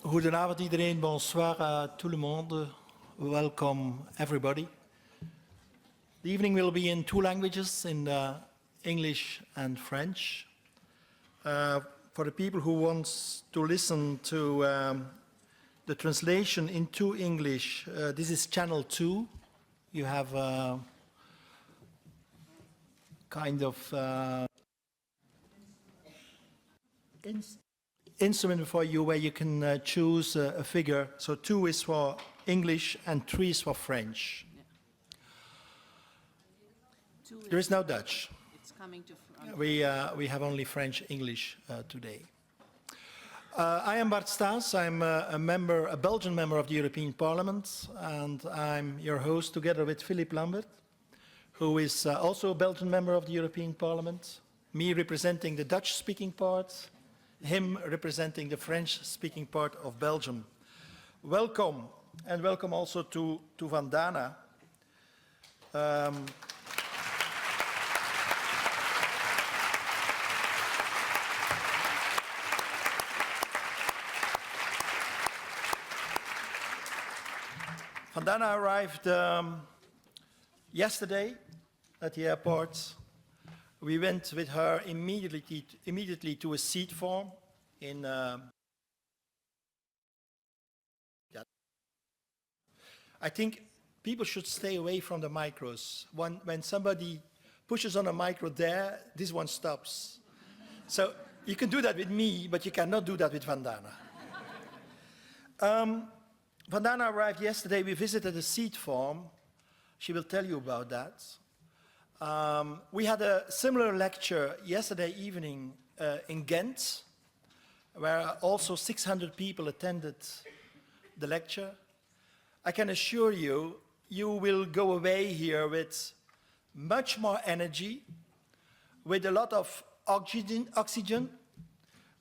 Goedenavond iedereen, bonsoir à tout le monde. Welcome everybody. The evening will be in two languages, in English and French. For the people who want to listen to the translation into English, this is channel 2. You have a kind of instrument for you where you can choose a figure. So 2 is for English and 3 is for French. Yeah. There is no Dutch. It's coming to front. We have only French, English today. I am Bart Staes. I'm a Belgian member of the European Parliament, and I'm your host together with Philippe Lambert, who is also a Belgian member of the European Parliament, me representing the Dutch-speaking part, him representing the French-speaking part of Belgium. Welcome, and welcome also to Vandana. Vandana arrived yesterday at the airport. We went with her immediately to a seed farm in I think people should stay away from the micros. When somebody pushes on a micro there, this one stops. So you can do that with me, but you cannot do that with Vandana. Vandana arrived yesterday. We visited a seed farm. She will tell you about that. We had a similar lecture yesterday evening in Ghent, where also 600 people attended the lecture. I can assure you, you will go away here with much more energy, with a lot of oxygen,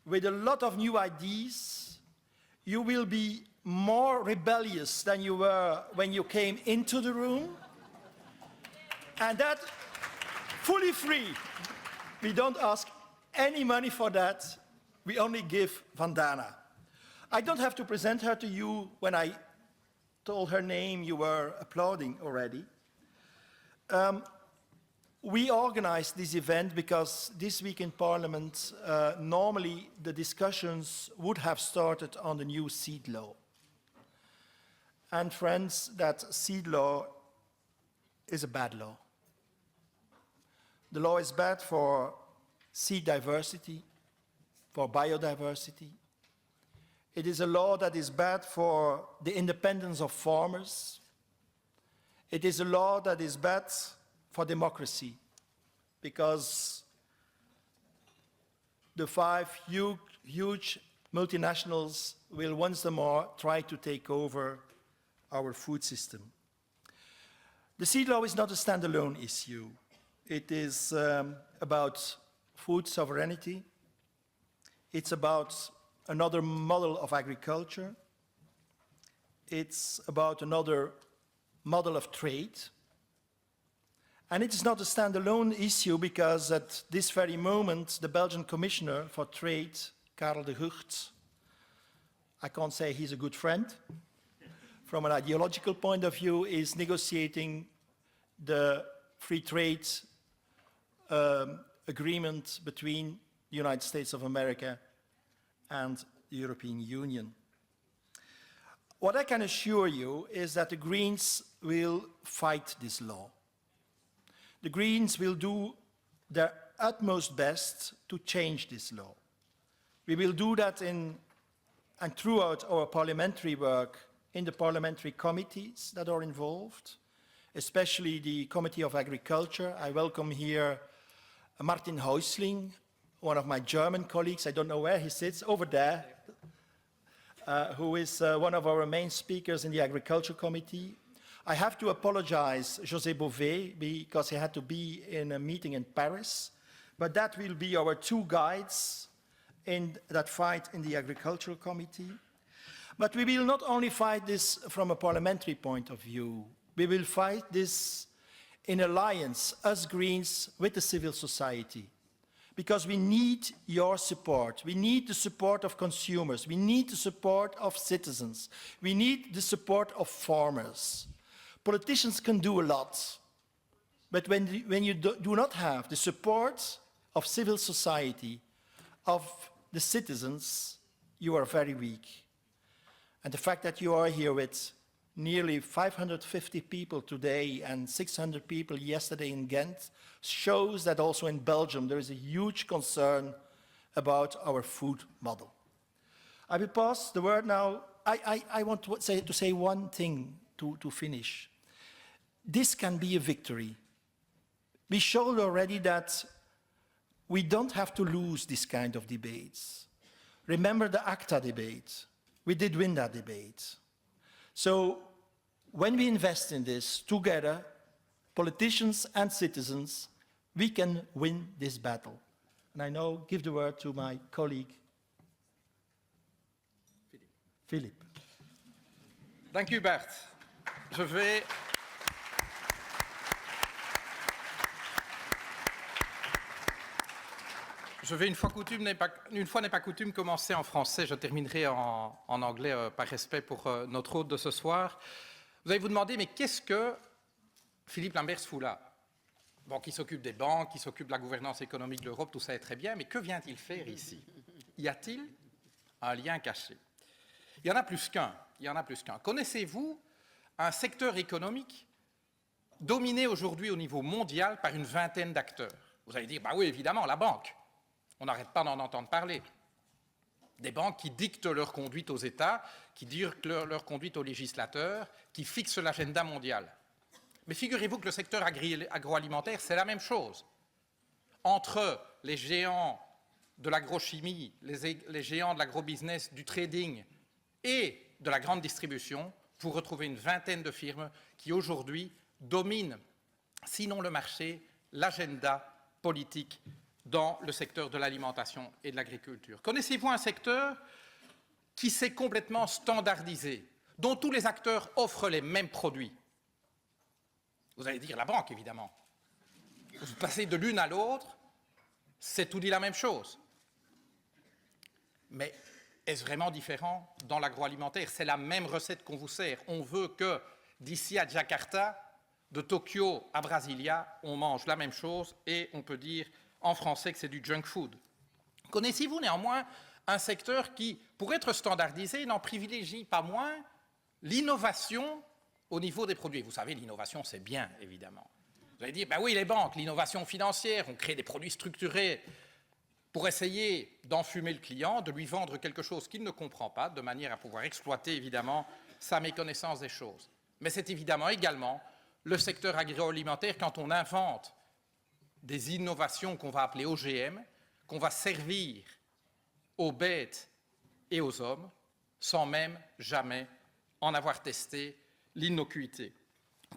with a lot of new ideas. You will be more rebellious than you were when you came into the room, and that fully free. We don't ask any money for that. We only give Vandana. I don't have to present her to you. When I told her name, you were applauding already. We organized this event because this week in Parliament, normally the discussions would have started on the new seed law. And friends, that seed law is a bad law. The law is bad for seed diversity, for biodiversity. It is a law that is bad for the independence of farmers. It is a law that is bad for democracy, because the 5 huge multinationals will once more try to take over our food system. The seed law is not a standalone issue. It is about food sovereignty. It's about another model of agriculture. It's about another model of trade. And it is not a standalone issue because at this very moment, the Belgian Commissioner for Trade, Karel de Gucht, I can't say he's a good friend, from an ideological point of view, is negotiating the free trade agreement between the United States of America and the European Union. What I can assure you is that the Greens will fight this law. The Greens will do their utmost best to change this law. We will do that and throughout our parliamentary work in the parliamentary committees that are involved, especially the Committee of Agriculture. I welcome here Martin Häusling, one of my German colleagues. I don't know where he sits, over there, who is one of our main speakers in the Agriculture Committee. I have to apologize, José Bové, because he had to be in a meeting in Paris, but that will be our 2 guides in that fight in the Agricultural Committee. But we will not only fight this from a parliamentary point of view, we will fight this in alliance, us Greens, with the civil society. because we need your support. We need the support of consumers. We need the support of citizens. We need the support of farmers. Politicians can do a lot, but when you do not have the support of civil society, of the citizens, you are very weak. And the fact that you are here with nearly 550 people today and 600 people yesterday in Ghent shows that also in Belgium there is a huge concern about our food model. I will pass the word now. I want to say one thing to finish. This can be a victory. We showed already that we don't have to lose this kind of debates. Remember the ACTA debate. We did win that debate. So when we invest in this together, politicians and citizens, we can win this battle. And I now give the word to my colleague, Philippe. Dank u, Bert. Je vais une fois n'est pas coutume, commencer en français. Je terminerai en anglais par respect pour notre hôte de ce soir. Vous allez vous demander, mais qu'est-ce que Philippe Lamberts fout là? Bon, qui s'occupe des banques, qui s'occupe de la gouvernance économique de l'Europe, tout ça est très bien, mais que vient-il faire ici? Y a-t-il un lien caché? Il y en a plus qu'un. Connaissez-vous un secteur économique dominé aujourd'hui au niveau mondial par une vingtaine d'acteurs? Vous allez dire, bah oui, évidemment, la banque. On n'arrête pas d'en entendre parler. Des banques qui dictent leur conduite aux États, qui dictent leur conduite aux législateurs, qui fixent l'agenda mondial. Mais figurez-vous que le secteur agroalimentaire, c'est la même chose. Entre les géants de l'agrochimie, les géants de l'agrobusiness, du trading et de la grande distribution, vous retrouvez une vingtaine de firmes qui aujourd'hui dominent, sinon le marché, l'agenda politique dans le secteur de l'alimentation et de l'agriculture. Connaissez-vous un secteur qui s'est complètement standardisé, dont tous les acteurs offrent les mêmes produits? Vous allez dire la banque, évidemment. Vous passez de l'une à l'autre, c'est tout dit la même chose. Mais est-ce vraiment différent dans l'agroalimentaire? C'est la même recette qu'on vous sert. On veut que d'ici à Jakarta, de Tokyo à Brasilia, on mange la même chose et on peut dire en français que c'est du junk food. Connaissez-vous néanmoins un secteur qui, pour être standardisé, n'en privilégie pas moins l'innovation au niveau des produits? Vous savez, l'innovation, c'est bien, évidemment. Vous allez dire, ben oui, les banques, l'innovation financière, on crée des produits structurés pour essayer d'enfumer le client, de lui vendre quelque chose qu'il ne comprend pas, de manière à pouvoir exploiter, évidemment, sa méconnaissance des choses. Mais c'est évidemment également le secteur agroalimentaire quand on invente des innovations qu'on va appeler OGM, qu'on va servir aux bêtes et aux hommes, sans même jamais en avoir testé l'innocuité.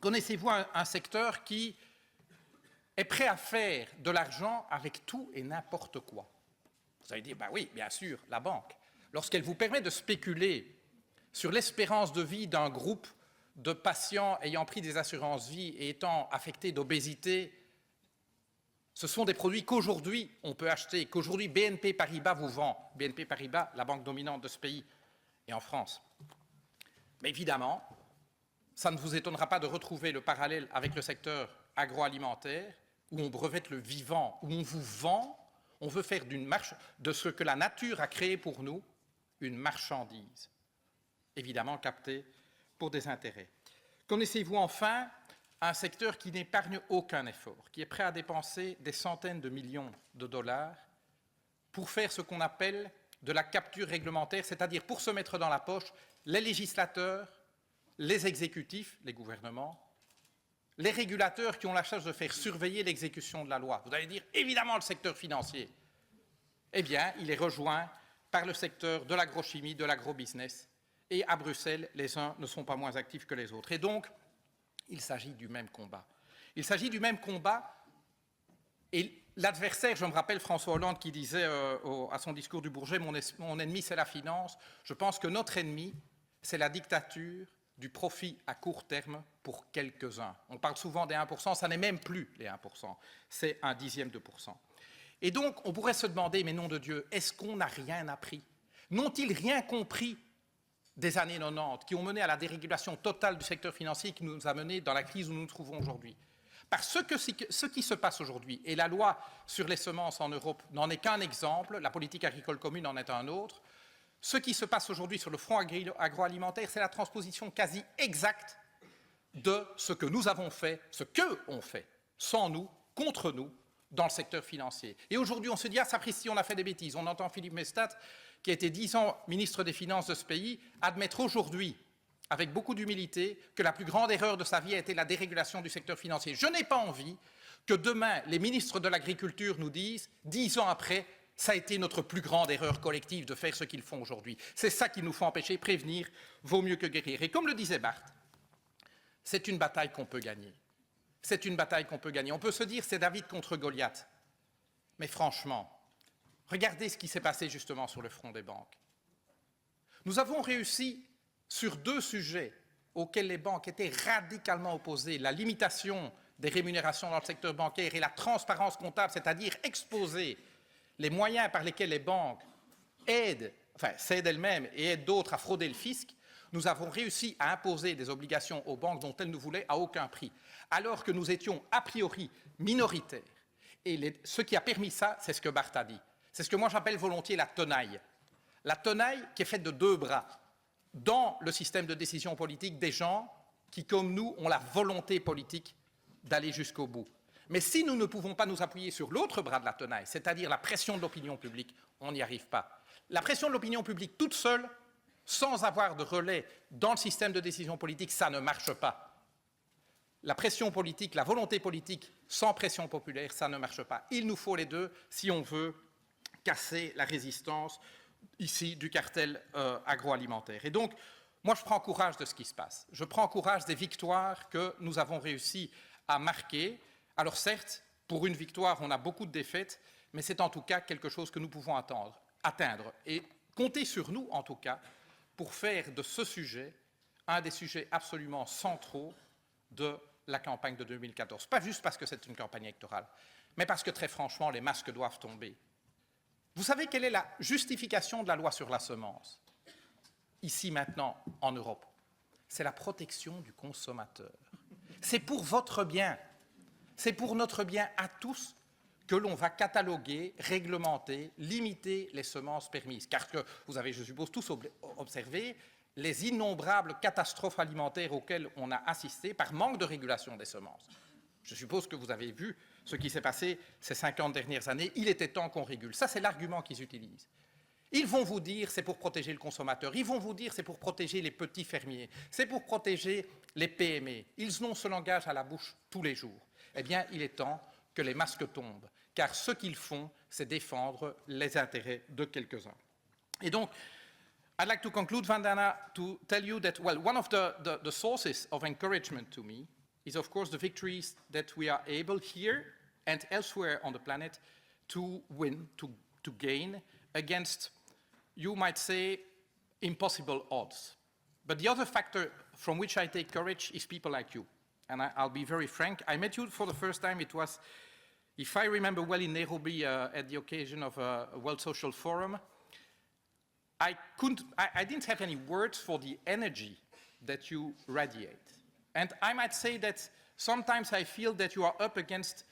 Connaissez-vous un secteur qui est prêt à faire de l'argent avec tout et n'importe quoi? Vous allez dire, ben oui, bien sûr, la banque. Lorsqu'elle vous permet de spéculer sur l'espérance de vie d'un groupe de patients ayant pris des assurances vie et étant affectés d'obésité, ce sont des produits qu'aujourd'hui on peut acheter, qu'aujourd'hui BNP Paribas vous vend. BNP Paribas, la banque dominante de ce pays, et en France. Mais évidemment, ça ne vous étonnera pas de retrouver le parallèle avec le secteur agroalimentaire, où on brevette le vivant, où on vous vend, on veut faire de ce que la nature a créé pour nous, une marchandise, évidemment captée pour des intérêts. Connaissez-vous enfin un secteur qui n'épargne aucun effort, qui est prêt à dépenser des centaines de millions de dollars pour faire ce qu'on appelle de la capture réglementaire, c'est-à-dire pour se mettre dans la poche les législateurs, les exécutifs, les gouvernements, les régulateurs qui ont la charge de faire surveiller l'exécution de la loi. Vous allez dire, évidemment, le secteur financier. Eh bien, il est rejoint par le secteur de l'agrochimie, de l'agrobusiness, et à Bruxelles, les uns ne sont pas moins actifs que les autres. Et donc, il s'agit du même combat. Il s'agit du même combat, et l'adversaire, je me rappelle François Hollande qui disait à son discours du Bourget, mon ennemi c'est la finance. Je pense que notre ennemi, c'est la dictature du profit à court terme pour quelques-uns. On parle souvent des 1%, ça n'est même plus les 1%, c'est 1/10%. Et donc, on pourrait se demander, mais nom de Dieu, est-ce qu'on n'a rien appris? N'ont-ils rien compris des années 90 qui ont mené à la dérégulation totale du secteur financier qui nous a menés dans la crise où nous nous trouvons aujourd'hui? Parce que ce qui se passe aujourd'hui, et la loi sur les semences en Europe n'en est qu'un exemple, la politique agricole commune en est un autre, ce qui se passe aujourd'hui sur le front agroalimentaire, c'est la transposition quasi exacte de ce que nous avons fait, ce qu'eux ont fait, sans nous, contre nous, dans le secteur financier. Et aujourd'hui, on se dit, ah, sapristi, on a fait des bêtises. On entend Philippe Mestat, qui a été 10 ans ministre des Finances de ce pays, admettre aujourd'hui, avec beaucoup d'humilité, que la plus grande erreur de sa vie a été la dérégulation du secteur financier. Je n'ai pas envie que demain, les ministres de l'Agriculture nous disent, 10 ans après, ça a été notre plus grande erreur collective de faire ce qu'ils font aujourd'hui. C'est ça qu'il nous faut empêcher. Prévenir vaut mieux que guérir. Et comme le disait Barth, c'est une bataille qu'on peut gagner. C'est une bataille qu'on peut gagner. On peut se dire, c'est David contre Goliath. Mais franchement, regardez ce qui s'est passé justement sur le front des banques. Nous avons réussi sur 2 sujets auxquels les banques étaient radicalement opposées, la limitation des rémunérations dans le secteur bancaire et la transparence comptable, c'est-à-dire exposer les moyens par lesquels les banques s'aident elles-mêmes et aident d'autres à frauder le fisc. Nous avons réussi à imposer des obligations aux banques dont elles nous voulaient à aucun prix, alors que nous étions a priori minoritaires. Et ce qui a permis ça, c'est ce que Barth a dit. C'est ce que moi j'appelle volontiers la tenaille. La tenaille qui est faite de 2 bras. Dans le système de décision politique, des gens qui, comme nous, ont la volonté politique d'aller jusqu'au bout. Mais si nous ne pouvons pas nous appuyer sur l'autre bras de la tenaille, c'est-à-dire la pression de l'opinion publique, on n'y arrive pas. La pression de l'opinion publique toute seule, sans avoir de relais dans le système de décision politique, ça ne marche pas. La pression politique, la volonté politique, sans pression populaire, ça ne marche pas. Il nous faut les 2 si on veut casser la résistance ici du cartel agroalimentaire. Et donc, moi, je prends courage de ce qui se passe. Je prends courage des victoires que nous avons réussi à marquer. Alors certes, pour une victoire, on a beaucoup de défaites, mais c'est en tout cas quelque chose que nous pouvons atteindre. Et comptez sur nous, en tout cas, pour faire de ce sujet un des sujets absolument centraux de la campagne de 2014. Pas juste parce que c'est une campagne électorale, mais parce que, très franchement, les masques doivent tomber. Vous savez quelle est la justification de la loi sur la semence, ici, maintenant, en Europe? C'est la protection du consommateur. C'est pour votre bien, c'est pour notre bien à tous que l'on va cataloguer, réglementer, limiter les semences permises. Car que vous avez, je suppose, tous observé les innombrables catastrophes alimentaires auxquelles on a assisté par manque de régulation des semences. Je suppose que vous avez vu ce qui s'est passé ces 50 dernières années. Il était temps qu'on régule. Ça, c'est l'argument qu'ils utilisent. Ils vont vous dire c'est pour protéger le consommateur. Ils vont vous dire c'est pour protéger les petits fermiers. C'est pour protéger les PME. Ils ont ce langage à la bouche tous les jours. Eh bien, il est temps que les masques tombent. Car ce qu'ils font, c'est défendre les intérêts de quelques-uns. Et donc, I'd like to conclude, Vandana, to tell you that, well, one of the sources of encouragement to me is, of course, the victories that we are able here and elsewhere on the planet to win, to gain against, you might say, impossible odds. But the other factor from which I take courage is people like you. And I'll be very frank, I met you for the first time, it was, if I remember well, in Nairobi at the occasion of a World Social Forum. I didn't have any words for the energy that you radiate. And I might say that sometimes I feel that you are up against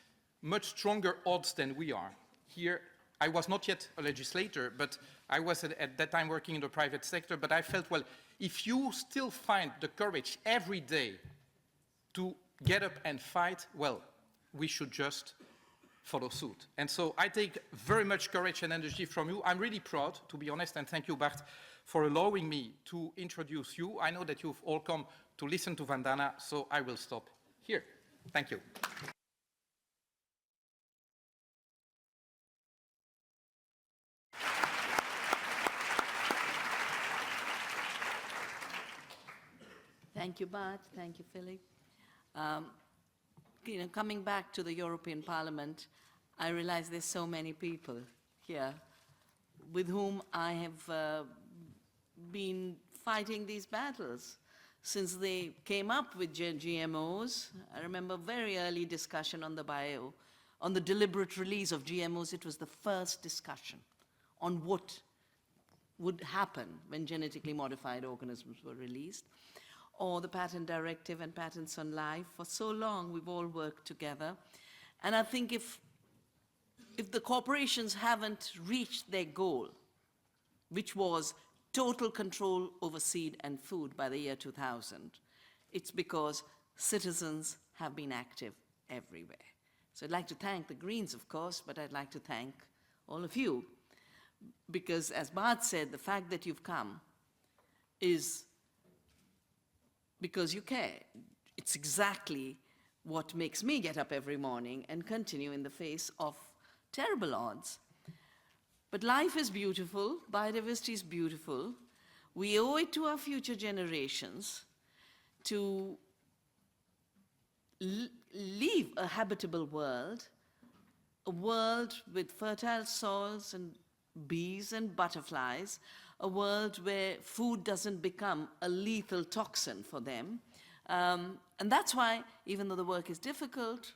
much stronger odds than we are. Here, I was not yet a legislator, but I was at that time working in the private sector, but I felt, well, if you still find the courage every day to get up and fight, well, we should just follow suit. And so I take very much courage and energy from you. I'm really proud, to be honest, and thank you, Bart, for allowing me to introduce you. I know that you've all come to listen to Vandana, so I will stop here. Thank you. Thank you, Bart. Thank you, Philip. Coming back to the European Parliament, I realize there's so many people here with whom I have been fighting these battles since they came up with GMOs. I remember very early discussion on the on the deliberate release of GMOs, it was the first discussion on what would happen when genetically modified organisms were released, or the patent directive and patents on life. For so long, we've all worked together. And I think if the corporations haven't reached their goal, which was total control over seed and food by the year 2000, it's because citizens have been active everywhere. So I'd like to thank the Greens, of course, but I'd like to thank all of you, because as Bart said, the fact that you've come is because you care. It's exactly what makes me get up every morning and continue in the face of terrible odds. But life is beautiful, biodiversity is beautiful. We owe it to our future generations to leave a habitable world, a world with fertile soils and bees and butterflies, a world where food doesn't become a lethal toxin for them. And that's why, even though the work is difficult,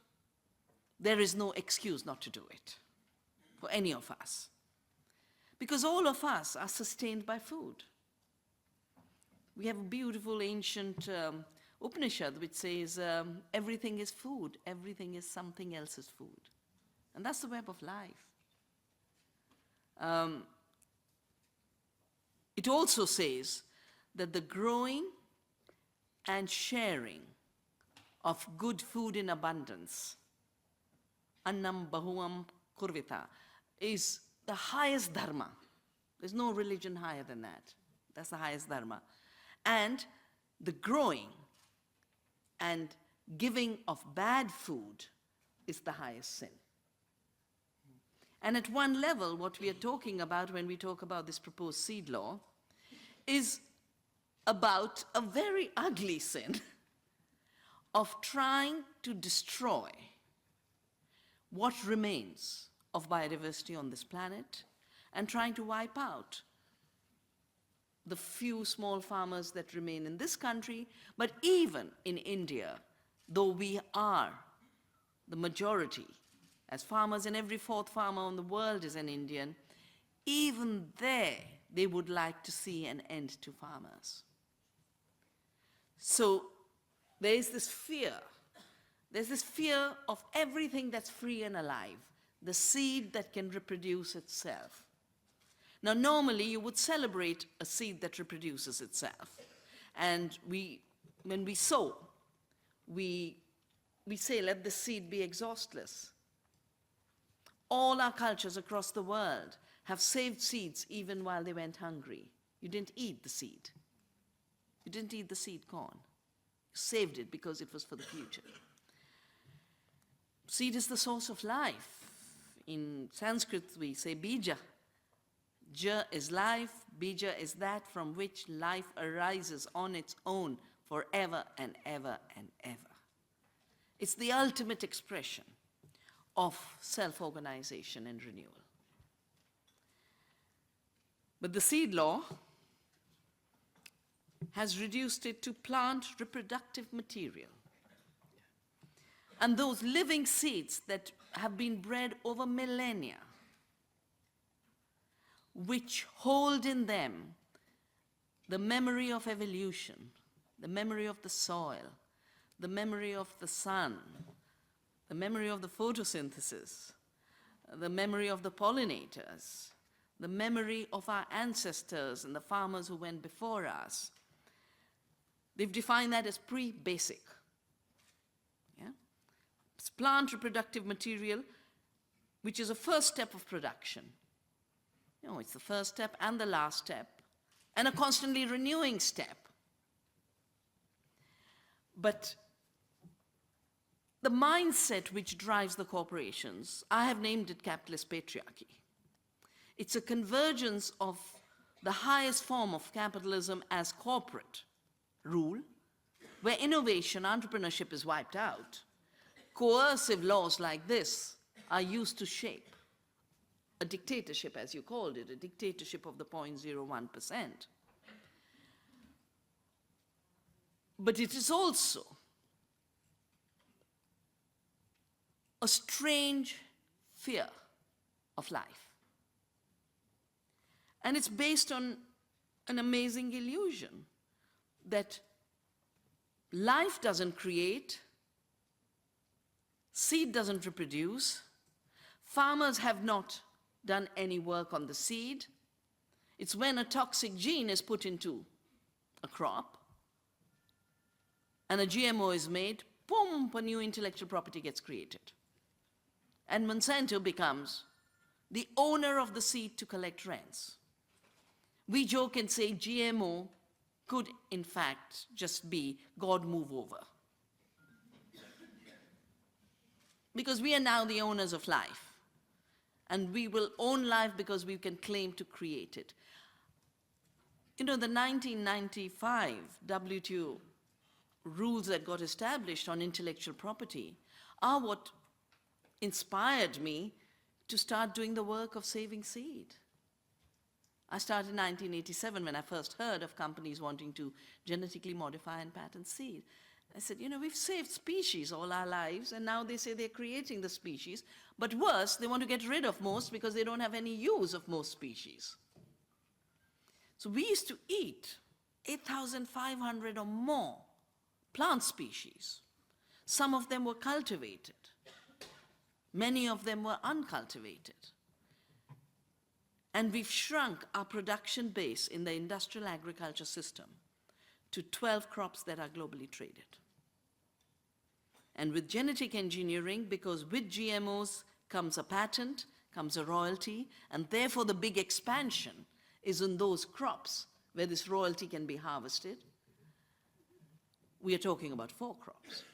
there is no excuse not to do it for any of us. Because all of us are sustained by food. We have a beautiful ancient Upanishad which says, everything is food, everything is something else's food. And that's the web of life. It also says that the growing and sharing of good food in abundance, annam bahuam kurvita, is the highest dharma. There's no religion higher than that. That's the highest dharma. And the growing and giving of bad food is the highest sin. And at one level, what we are talking about when we talk about this proposed seed law is about a very ugly sin of trying to destroy what remains of biodiversity on this planet and trying to wipe out the few small farmers that remain in this country, but even in India, though we are the majority, as farmers, and every fourth farmer in the world is an Indian, even there, they would like to see an end to farmers. So there's this fear. There's this fear of everything that's free and alive, the seed that can reproduce itself. Now, normally, you would celebrate a seed that reproduces itself. And when we sow, we say, let the seed be exhaustless. All our cultures across the world have saved seeds even while they went hungry. You didn't eat the seed. You didn't eat the seed corn. You saved it because it was for the future. Seed is the source of life. In Sanskrit, we say bija. Ja is life, bija is that from which life arises on its own forever and ever and ever. It's the ultimate expression of self-organization and renewal. But the seed law has reduced it to plant reproductive material. And those living seeds that have been bred over millennia, which hold in them the memory of evolution, the memory of the soil, the memory of the sun, the memory of the photosynthesis, the memory of the pollinators, the memory of our ancestors and the farmers who went before us. They've defined that as pre-basic. Yeah? It's plant reproductive material, which is a first step of production. No, it's the first step and the last step, and a constantly renewing step. But the mindset which drives the corporations, I have named it capitalist patriarchy. It's a convergence of the highest form of capitalism as corporate rule, where innovation, entrepreneurship is wiped out. Coercive laws like this are used to shape a dictatorship, as you called it, a dictatorship of the 0.01%. But it is also a strange fear of life. And it's based on an amazing illusion that life doesn't create, seed doesn't reproduce, farmers have not done any work on the seed. It's when a toxic gene is put into a crop and a GMO is made, boom, a new intellectual property gets created. And Monsanto becomes the owner of the seed to collect rents. We joke and say GMO could, in fact, just be God move over. Because we are now the owners of life. And we will own life because we can claim to create it. You know, the 1995 WTO rules that got established on intellectual property are what inspired me to start doing the work of saving seed. I started in 1987 when I first heard of companies wanting to genetically modify and patent seed. I said, you know, we've saved species all our lives, and now they say they're creating the species. But worse, they want to get rid of most because they don't have any use of most species. So we used to eat 8,500 or more plant species. Some of them were cultivated. Many of them were uncultivated. And we've shrunk our production base in the industrial agriculture system to 12 crops that are globally traded. And with genetic engineering, because with GMOs comes a patent, comes a royalty, and therefore the big expansion is in those crops where this royalty can be harvested. We are talking about 4 crops: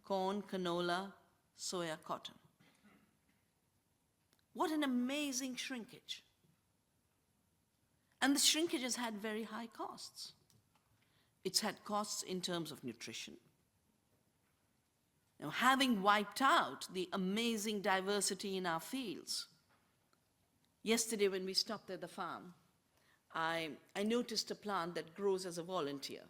corn, canola, soya, cotton. What an amazing shrinkage. And the shrinkage has had very high costs. It's had costs in terms of nutrition. Now, having wiped out the amazing diversity in our fields, yesterday when we stopped at the farm, I noticed a plant that grows as a volunteer.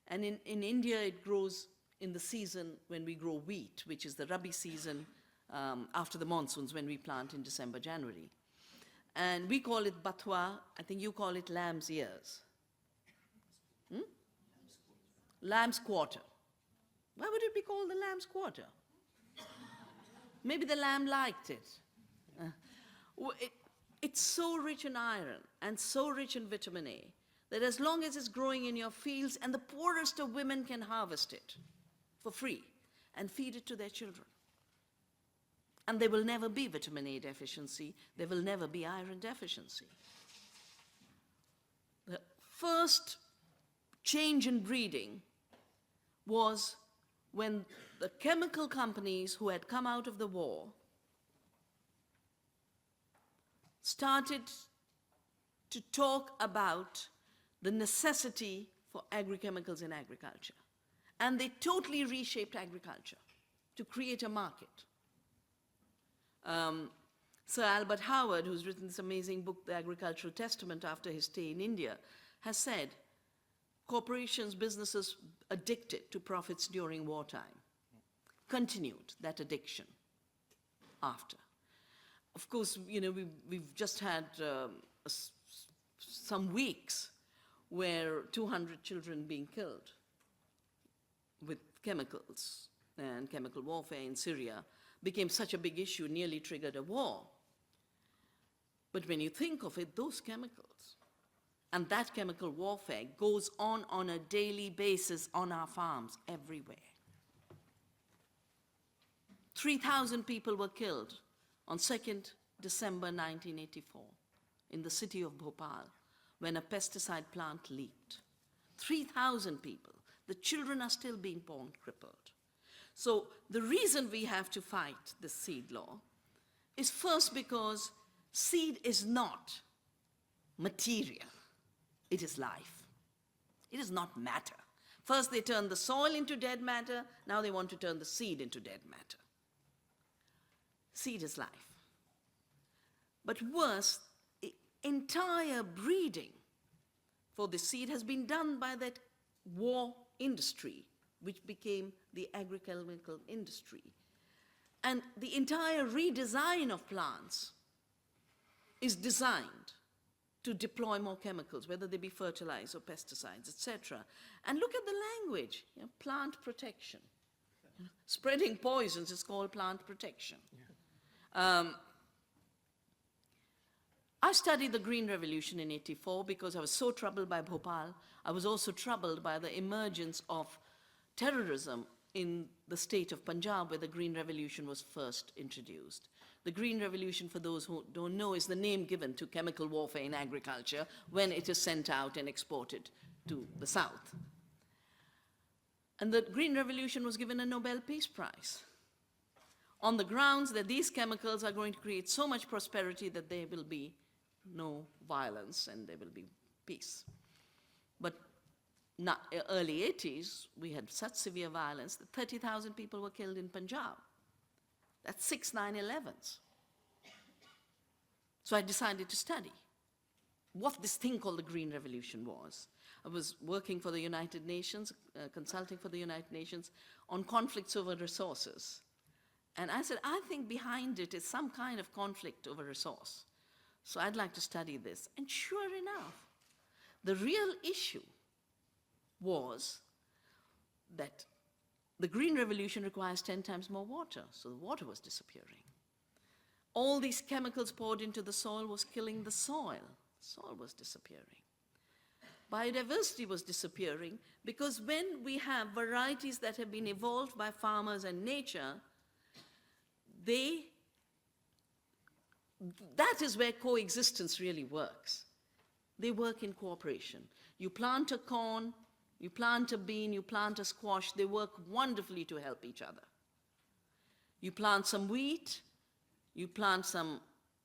And in India, it grows in the season when we grow wheat, which is the Rabi season after the monsoons when we plant in December, January. And we call it batwa. I think you call it lamb's ears. Lamb's quarter. Why would it be called the lamb's quarter? Maybe the lamb liked it. It's so rich in iron and so rich in vitamin A that as long as it's growing in your fields, and the poorest of women can harvest it for free and feed it to their children. And there will never be vitamin A deficiency. There will never be iron deficiency. The first change in breeding was when the chemical companies who had come out of the war started to talk about the necessity for agrochemicals in agriculture. And they totally reshaped agriculture to create a market. Sir Albert Howard, who's written this amazing book, The Agricultural Testament, after his stay in India, has said, corporations, businesses addicted to profits during wartime continued that addiction after. Of course, you know, we've just had some weeks where 200 children being killed with chemicals, and chemical warfare in Syria became such a big issue, nearly triggered a war. But when you think of it, those chemicals and that chemical warfare goes on a daily basis on our farms everywhere. 3,000 people were killed on 2nd December 1984 in the city of Bhopal when a pesticide plant leaked. 3,000 people. The children are still being born crippled. So the reason we have to fight the seed law is first because seed is not material. It is life. It is not matter. First they turned the soil into dead matter, now they want to turn the seed into dead matter. Seed is life. But worse, entire breeding for the seed has been done by that war industry, which became the agrochemical industry. And the entire redesign of plants is designed to deploy more chemicals, whether they be fertilizers or pesticides, etc. And look at the language, plant protection. Spreading poisons is called plant protection. I studied the Green Revolution in '84 because I was so troubled by Bhopal. I was also troubled by the emergence of terrorism in the state of Punjab, where the Green Revolution was first introduced. The Green Revolution, for those who don't know, is the name given to chemical warfare in agriculture when it is sent out and exported to the South. And the Green Revolution was given a Nobel Peace Prize on the grounds that these chemicals are going to create so much prosperity that there will be no violence and there will be peace. But early 80s, we had such severe violence that 30,000 people were killed in Punjab. That's 6 9/11s. So I decided to study what this thing called the Green Revolution was. I was working for the United Nations, consulting for the United Nations on conflicts over resources. And I said, I think behind it is some kind of conflict over resource. So I'd like to study this. And sure enough, the real issue was that the Green Revolution requires 10 times more water, so the water was disappearing. All these chemicals poured into the soil was killing the soil. Soil was disappearing. Biodiversity was disappearing because when we have varieties that have been evolved by farmers and nature, that is where coexistence really works. They work in cooperation. You plant a corn, you plant a bean, you plant a squash, they work wonderfully to help each other. You plant some wheat, you plant some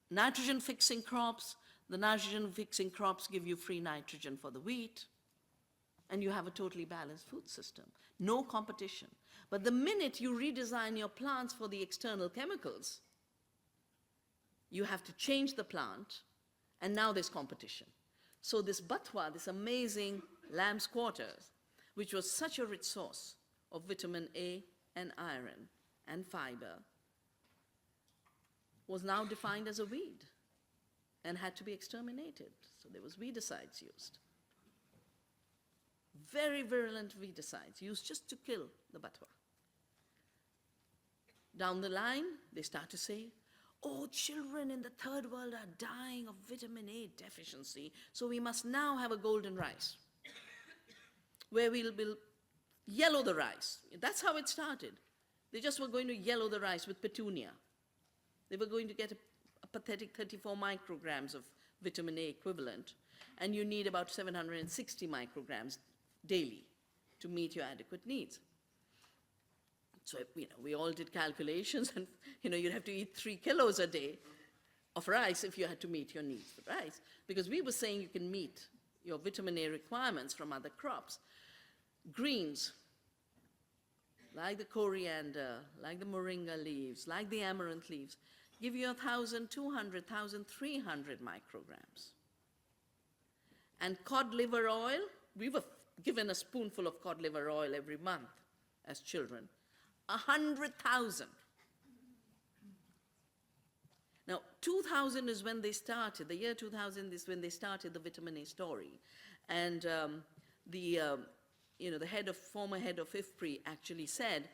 nitrogen-fixing crops, the nitrogen-fixing crops give you free nitrogen for the wheat, and you have a totally balanced food system. No competition. But the minute you redesign your plants for the external chemicals, you have to change the plant, and now there's competition. So this batwa, this amazing lamb's quarters, which was such a rich source of vitamin A and iron and fiber, was now defined as a weed and had to be exterminated. So there was weedicides used. Very virulent weedicides used just to kill the batwa. Down the line, they start to say, oh, children in the third world are dying of vitamin A deficiency, so we must now have a golden rice, where we'll yellow the rice. That's how it started. They just were going to yellow the rice with petunia. They were going to get a pathetic 34 micrograms of vitamin A equivalent, and you need about 760 micrograms daily to meet your adequate needs. So, we all did calculations, and, you'd have to eat 3 kilos a day of rice if you had to meet your needs for rice, because we were saying you can meet your vitamin A requirements from other crops. Greens, like the coriander, like the moringa leaves, like the amaranth leaves, give you 1,200, 1,300 micrograms. And cod liver oil, we were given a spoonful of cod liver oil every month as children. 100,000. Now, 2000 is when they started, the year 2000 is when they started the vitamin A story. And the former head of IFPRI actually said,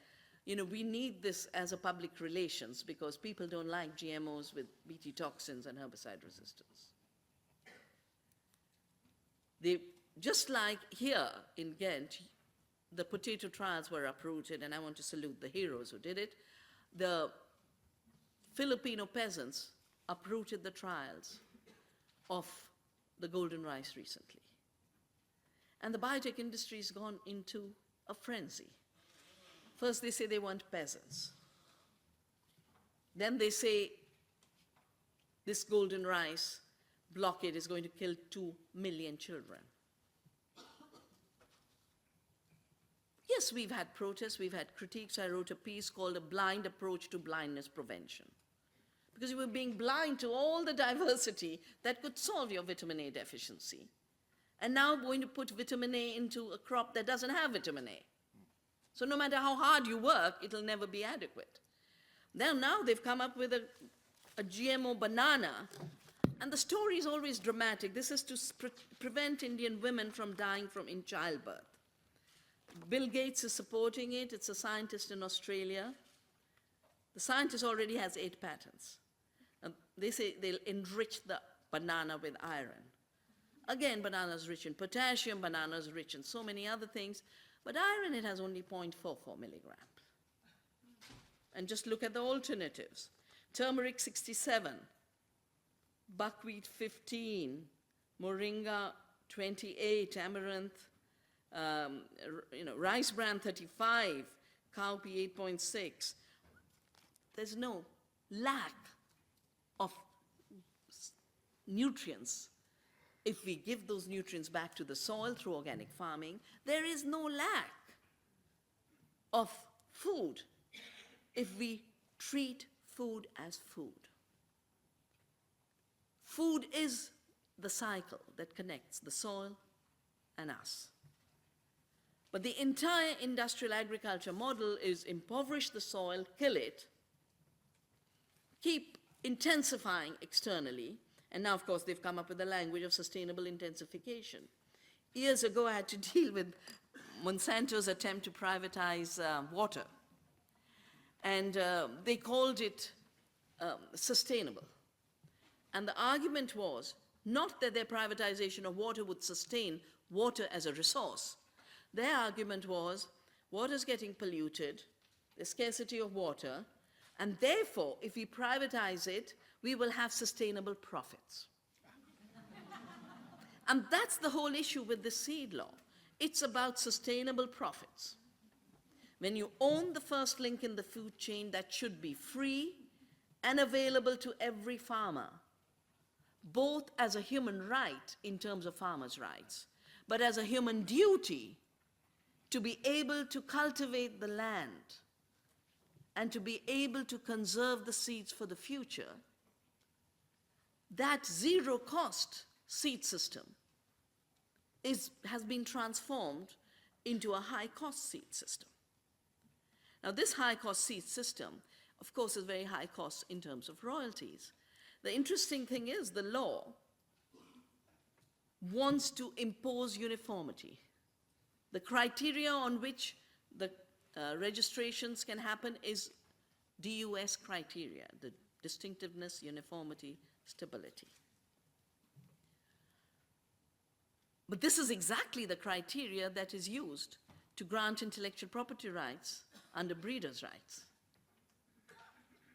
we need this as a public relations because people don't like GMOs with Bt toxins and herbicide resistance. Just like here in Ghent, the potato trials were uprooted, and I want to salute the heroes who did it. The Filipino peasants uprooted the trials of the golden rice recently. And the biotech industry has gone into a frenzy. First they say they want peasants. Then they say this golden rice blockade is going to kill 2 million children. Yes, we've had protests, we've had critiques. I wrote a piece called A Blind Approach to Blindness Prevention. Because you were being blind to all the diversity that could solve your vitamin A deficiency. And now going to put vitamin A into a crop that doesn't have vitamin A. So no matter how hard you work, it'll never be adequate. Now they've come up with a GMO banana, and the story is always dramatic. This is to prevent Indian women from dying in childbirth. Bill Gates is supporting it. It's a scientist in Australia. The scientist already has 8 patents. And they say they'll enrich the banana with iron. Again, banana is rich in potassium, banana is rich in so many other things, but iron, it has only 0.44 milligrams. And just look at the alternatives. Turmeric 67, buckwheat 15, moringa 28, amaranth, rice bran 35, cowpea 8.6. There's no lack of nutrients. If we give those nutrients back to the soil through organic farming, there is no lack of food if we treat food as food. Food is the cycle that connects the soil and us. But the entire industrial agriculture model is impoverish the soil, kill it, keep intensifying externally, and now, of course, they've come up with the language of sustainable intensification. Years ago, I had to deal with Monsanto's attempt to privatize water. And they called it sustainable. And the argument was not that their privatization of water would sustain water as a resource. Their argument was water's getting polluted, there's scarcity of water, and therefore, if we privatize it, we will have sustainable profits. And that's the whole issue with the seed law. It's about sustainable profits. When you own the first link in the food chain, that should be free and available to every farmer, both as a human right in terms of farmers' rights, but as a human duty to be able to cultivate the land and to be able to conserve the seeds for the future. That zero-cost seed system has been transformed into a high-cost seed system. Now, this high-cost seed system, of course, is very high cost in terms of royalties. The interesting thing is the law wants to impose uniformity. The criteria on which the registrations can happen is DUS criteria, the distinctiveness, uniformity, stability. But this is exactly the criteria that is used to grant intellectual property rights under breeders' rights.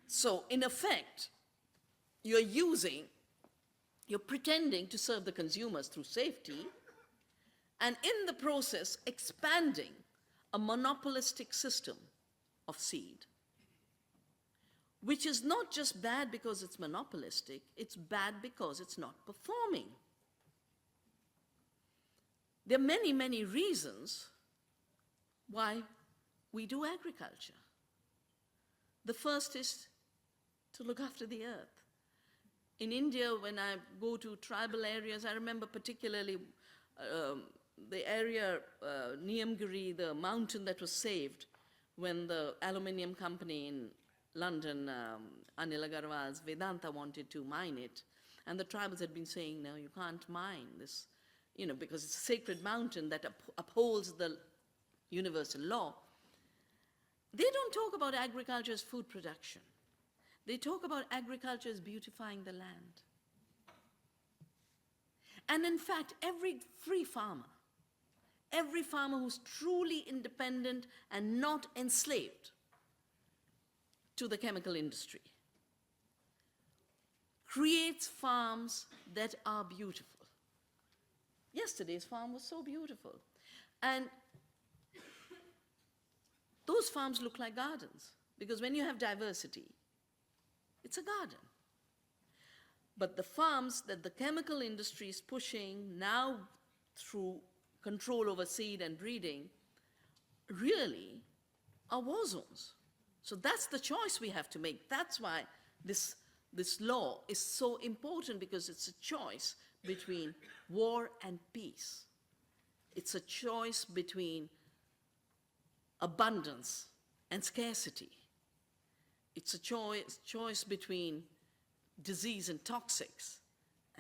So, in effect, you're pretending to serve the consumers through safety, and in the process, expanding a monopolistic system of seed, which is not just bad because it's monopolistic, it's bad because it's not performing. There are many, many reasons why we do agriculture. The first is to look after the earth. In India, when I go to tribal areas, I remember particularly the area, Niyamgiri, the mountain that was saved when the aluminium company in London, Anil Agarwal's Vedanta, wanted to mine it. And the tribals had been saying, no, you can't mine this, because it's a sacred mountain that upholds the universal law. They don't talk about agriculture as food production. They talk about agriculture as beautifying the land. And in fact, every farmer who's truly independent and not enslaved to the chemical industry creates farms that are beautiful. Yesterday's farm was so beautiful. And those farms look like gardens, because when you have diversity, it's a garden. But the farms that the chemical industry is pushing now through control over seed and breeding really are war zones. So that's the choice we have to make. That's why this law is so important, because it's a choice between war and peace. It's a choice between abundance and scarcity. It's a choice between disease and toxics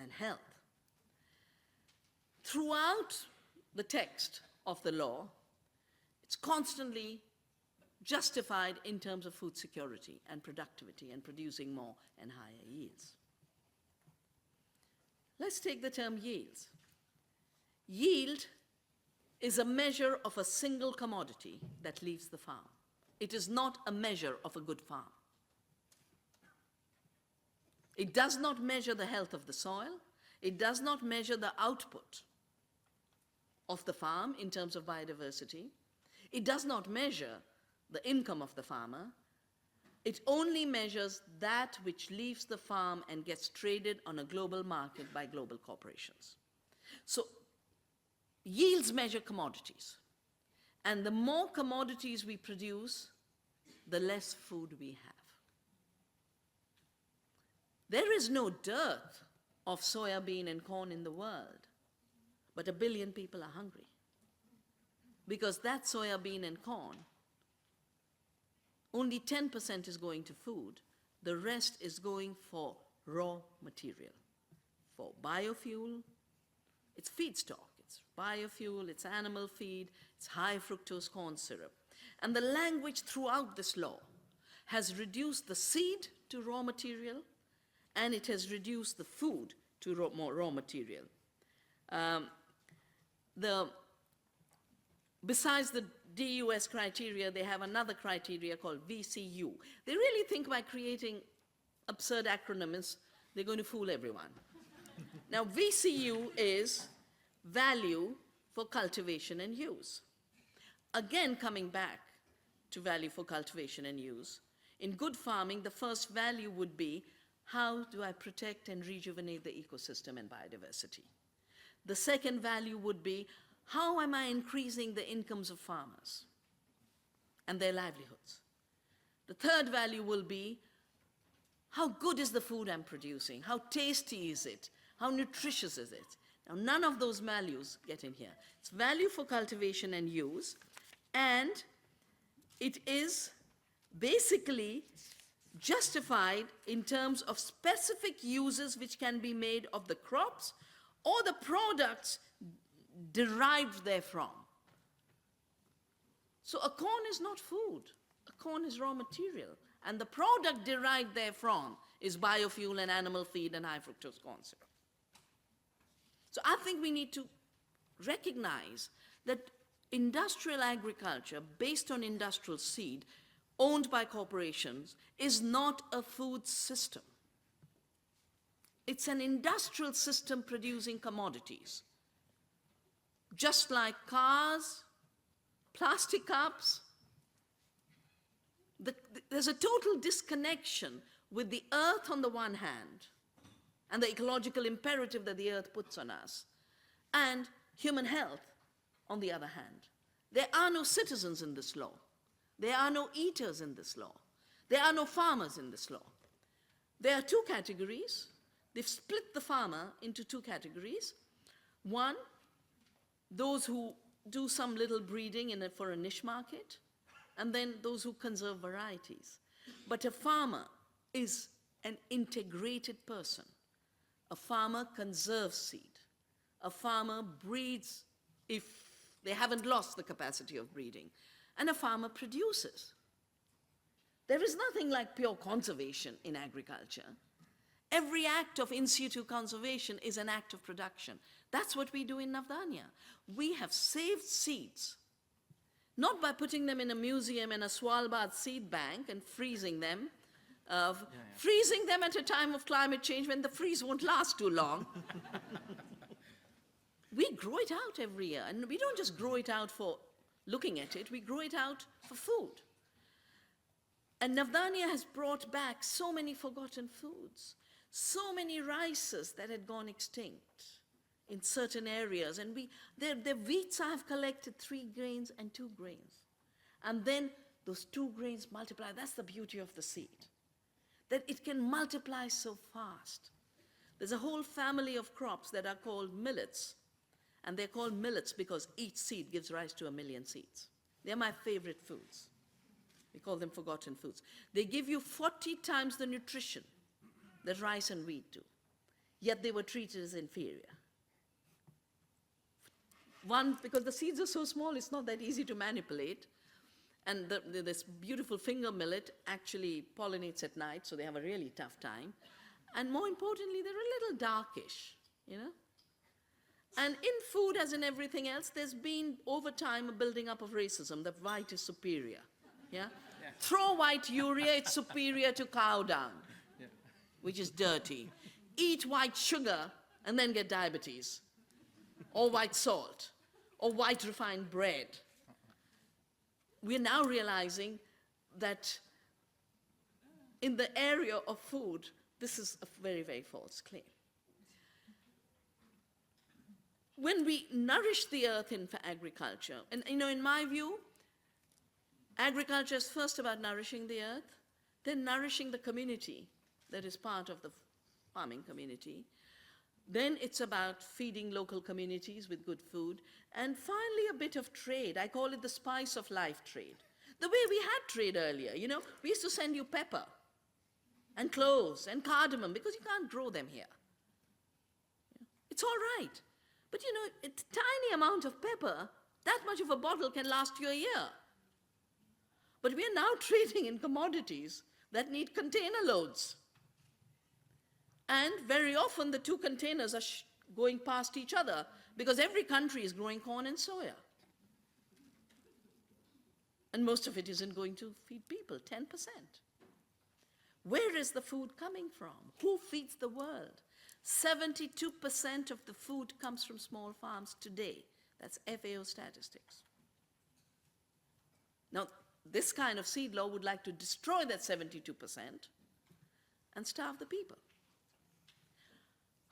and health. Throughout the text of the law, it's constantly justified in terms of food security and productivity and producing more and higher yields. Let's take the term yields. Yield is a measure of a single commodity that leaves the farm. It is not a measure of a good farm. It does not measure the health of the soil. It does not measure the output of the farm in terms of biodiversity. It does not measure the income of the farmer. It only measures that which leaves the farm and gets traded on a global market by global corporations. So yields measure commodities. And the more commodities we produce, the less food we have. There is no dearth of soya bean and corn in the world, but 1 billion people are hungry. Because that soya bean and corn, only 10% is going to food, the rest is going for raw material, for biofuel. It's feedstock, it's biofuel, it's animal feed, it's high fructose corn syrup. And the language throughout this law has reduced the seed to raw material, and it has reduced the food to raw material. Besides the DUS criteria, they have another criteria called VCU. They really think by creating absurd acronyms, they're going to fool everyone. Now, VCU is value for cultivation and use. Again, coming back to value for cultivation and use, in good farming, the first value would be, how do I protect and rejuvenate the ecosystem and biodiversity? The second value would be, how am I increasing the incomes of farmers and their livelihoods? The third value will be, how good is the food I'm producing? How tasty is it? How nutritious is it? Now, none of those values get in here. It's value for cultivation and use, and it is basically justified in terms of specific uses which can be made of the crops or the products derived therefrom. So a corn is not food. A corn is raw material. And the product derived therefrom is biofuel and animal feed and high fructose corn syrup. So I think we need to recognize that industrial agriculture based on industrial seed owned by corporations is not a food system. It's an industrial system producing commodities. Just like cars, plastic cups, there's a total disconnection with the earth on the one hand, and the ecological imperative that the earth puts on us, and human health on the other hand. There are no citizens in this law. There are no eaters in this law. There are no farmers in this law. There are two categories. They've split the farmer into two categories. One, those who do some little breeding for a niche market, and then those who conserve varieties. But a farmer is an integrated person. A farmer conserves seed. A farmer breeds if they haven't lost the capacity of breeding. And a farmer produces. There is nothing like pure conservation in agriculture. Every act of in situ conservation is an act of production. That's what we do in Navdanya. We have saved seeds, not by putting them in a museum in a Svalbard seed bank and freezing them, freezing them at a time of climate change when the freeze won't last too long. We grow it out every year, and we don't just grow it out for looking at it, we grow it out for food. And Navdanya has brought back so many forgotten foods, so many rices that had gone extinct in certain areas. And their wheats I have collected 3 grains and 2 grains. And then those 2 grains multiply. That's the beauty of the seed, that it can multiply so fast. There's a whole family of crops that are called millets. And they're called millets because each seed gives rise to 1 million seeds. They're my favorite foods. We call them forgotten foods. They give you 40 times the nutrition that rice and wheat do, yet they were treated as inferior. One, because the seeds are so small, it's not that easy to manipulate. And this beautiful finger millet actually pollinates at night, so they have a really tough time. And more importantly, they're a little darkish, you know? And in food, as in everything else, there's been, over time, a building up of racism, that white is superior, yeah? Throw white urea, it's superior to cow dung, which is dirty. Eat white sugar, and then get diabetes, or white salt, or white refined bread. We're now realizing that in the area of food, this is a very, very false claim. When we nourish the earth for agriculture, and you know, in my view, agriculture is first about nourishing the earth, then nourishing the community that is part of the farming community. Then it's about feeding local communities with good food. And finally, a bit of trade. I call it the spice of life trade. The way we had trade earlier, you know, we used to send you pepper and cloves and cardamom because you can't grow them here. It's all right. But you know, a tiny amount of pepper, that much of a bottle can last you a year. But we are now trading in commodities that need container loads. And very often the two containers are going past each other because every country is growing corn and soya. And most of it isn't going to feed people, 10%. Where is the food coming from? Who feeds the world? 72% of the food comes from small farms today. That's FAO statistics. Now, this kind of seed law would like to destroy that 72% and starve the people.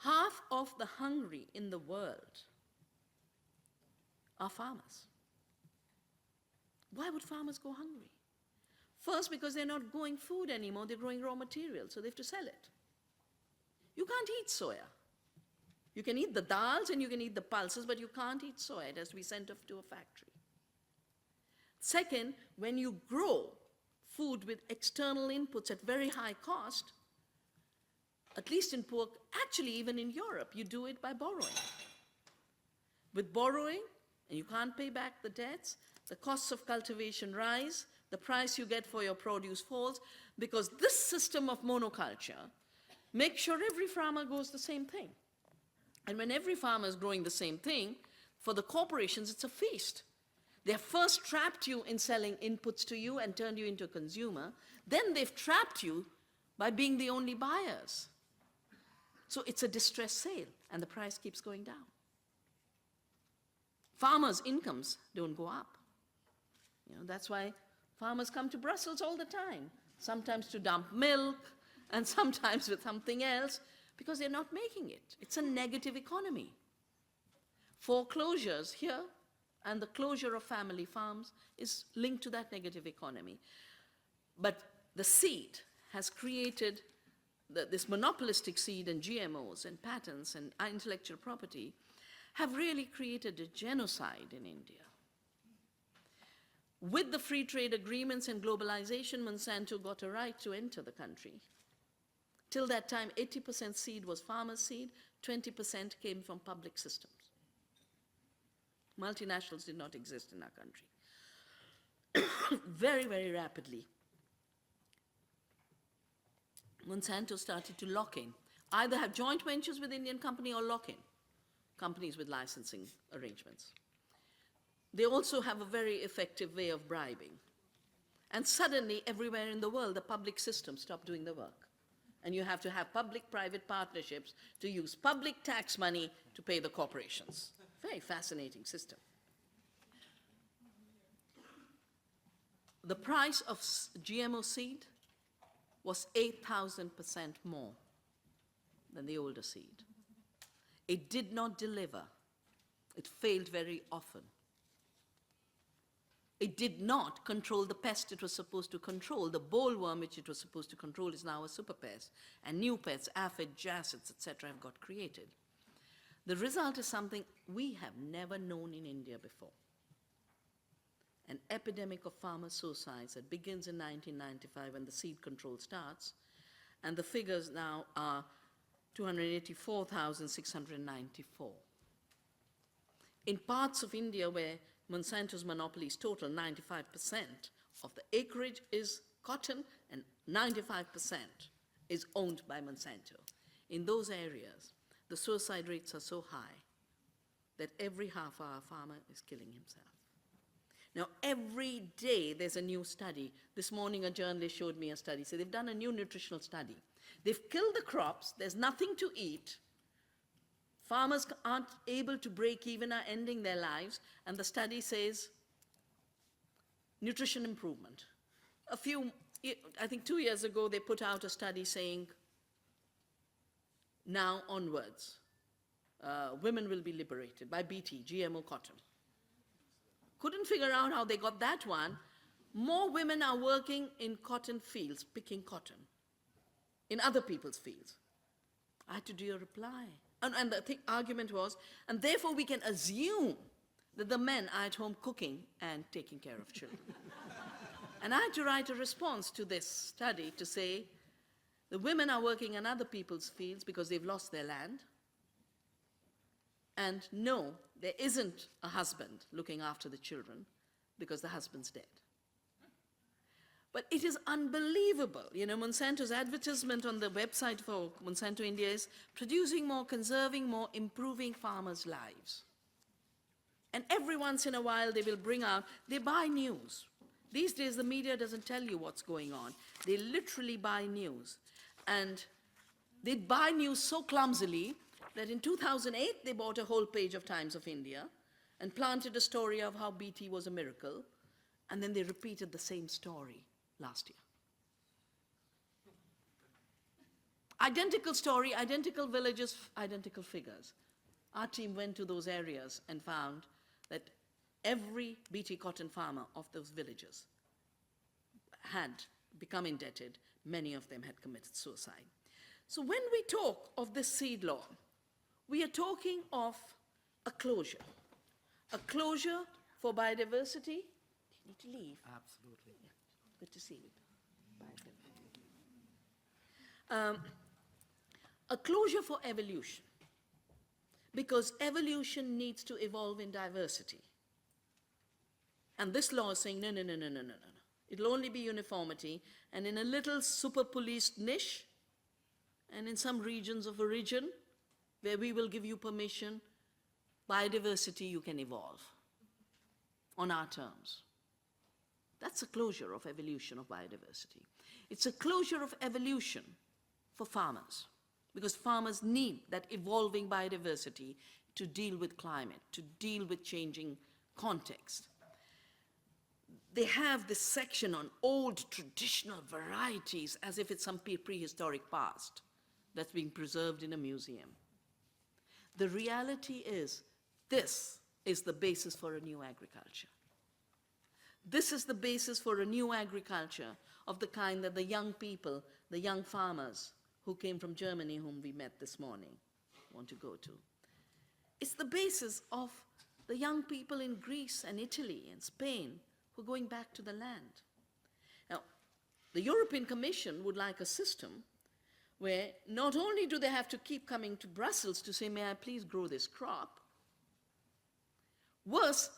Half of the hungry in the world are farmers. Why would farmers go hungry? First, because they're not growing food anymore, they're growing raw material, so they have to sell it. You can't eat soya. You can eat the dals and you can eat the pulses, but you can't eat soya. It has to be sent off to a factory. Second, when you grow food with external inputs at very high cost, at least in pork, actually even in Europe, you do it by borrowing. With borrowing, and you can't pay back the debts, the costs of cultivation rise, the price you get for your produce falls, because this system of monoculture makes sure every farmer grows the same thing. And when every farmer is growing the same thing, for the corporations, it's a feast. They have first trapped you in selling inputs to you and turned you into a consumer. Then they've trapped you by being the only buyers. So it's a distressed sale, and the price keeps going down. Farmers' incomes don't go up. You know, that's why farmers come to Brussels all the time, sometimes to dump milk, and sometimes with something else, because they're not making it. It's a negative economy. Foreclosures here and the closure of family farms is linked to that negative economy. But the seed has created, this monopolistic seed and GMOs and patents and intellectual property have really created a genocide in India. With the free trade agreements and globalization, Monsanto got a right to enter the country. Till that time, 80% seed was farmer seed, 20% came from public systems. Multinationals did not exist in our country. Very, very rapidly, Monsanto started to lock in, either have joint ventures with Indian company or lock in companies with licensing arrangements. They also have a very effective way of bribing. And suddenly, everywhere in the world, the public system stopped doing the work. And you have to have public-private partnerships to use public tax money to pay the corporations. Very fascinating system. The price of GMO seed was 8,000% more than the older seed. It did not deliver. It failed very often. It did not control the pest it was supposed to control. The bollworm which it was supposed to control is now a super pest. And new pests, aphid, jacids, etc. have got created. The result is something we have never known in India before. an epidemic of farmer suicides that begins in 1995 when the seed control starts, and the figures now are 284,694. In parts of India where Monsanto's monopoly is total, 95% of the acreage is cotton and 95% is owned by Monsanto. In those areas, the suicide rates are so high that every half-hour farmer is killing himself. Now, every day there's a new study. This morning a journalist showed me a study. So they've done a new nutritional study. They've killed the crops, there's nothing to eat, farmers aren't able to break even, are ending their lives, and the study says nutrition improvement. I think 2 years ago, they put out a study saying now onwards, women will be liberated by BT, GMO cotton. Couldn't figure out how they got that one. More women are working in cotton fields, picking cotton, in other people's fields. I had to do a reply. And the argument was, and therefore we can assume that the men are at home cooking and taking care of children. And I had to write a response to this study to say, the women are working in other people's fields because they've lost their land. And no, there isn't a husband looking after the children because the husband's dead. But it is unbelievable. You know, Monsanto's advertisement on the website for Monsanto India is producing more, conserving more, improving farmers' lives. And every once in a while they will bring out, they buy news. These days the media doesn't tell you what's going on. They literally buy news. And they buy news so clumsily that in 2008 they bought a whole page of Times of India and planted a story of how BT was a miracle, and then they repeated the same story last year. Identical story, identical villages, identical figures. Our team went to those areas and found that every BT cotton farmer of those villages had become indebted. Many of them had committed suicide. So when we talk of this seed law, we are talking of a closure for biodiversity. Do you need to leave? Absolutely. Yeah. Good to see you. Bye. A closure for evolution, because evolution needs to evolve in diversity. And this law is saying, no. It'll only be uniformity, and in a little super policed niche, and in some regions of origin, where we will give you permission, biodiversity, you can evolve on our terms. That's a closure of evolution of biodiversity. It's a closure of evolution for farmers, because farmers need that evolving biodiversity to deal with climate, to deal with changing context. They have this section on old traditional varieties as if it's some prehistoric past that's being preserved in a museum. The reality is, this is the basis for a new agriculture. This is the basis for a new agriculture of the kind that the young people, the young farmers who came from Germany, whom we met this morning, want to go to. It's the basis of the young people in Greece and Italy and Spain who are going back to the land. Now, the European Commission would like a system where not only do they have to keep coming to Brussels to say, may I please grow this crop, worse,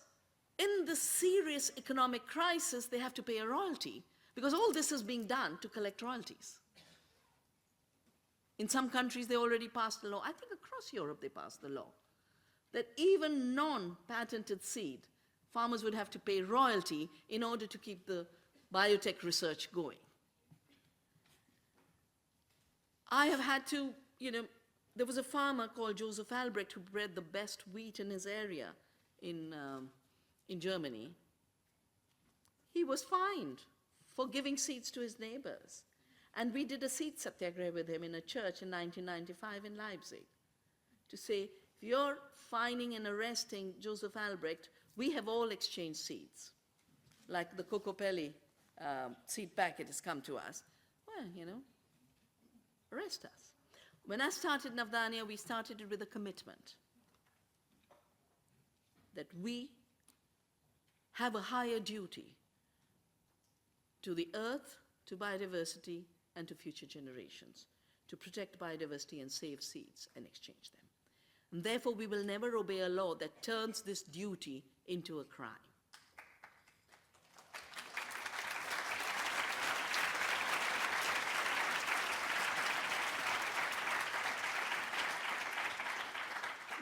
in the serious economic crisis, they have to pay a royalty, because all this is being done to collect royalties. In some countries, they already passed a law. I think across Europe, they passed the law that even non-patented seed, farmers would have to pay royalty in order to keep the biotech research going. I have had to, there was a farmer called Joseph Albrecht who bred the best wheat in his area in Germany. He was fined for giving seeds to his neighbors. And we did a seed satyagraha with him in a church in 1995 in Leipzig to say, if you're fining and arresting Joseph Albrecht, we have all exchanged seeds. Like the Cocopelli seed packet has come to us. Well, arrest us. When I started Navdanya, we started it with a commitment that we have a higher duty to the earth, to biodiversity, and to future generations, to protect biodiversity and save seeds and exchange them. And therefore, we will never obey a law that turns this duty into a crime.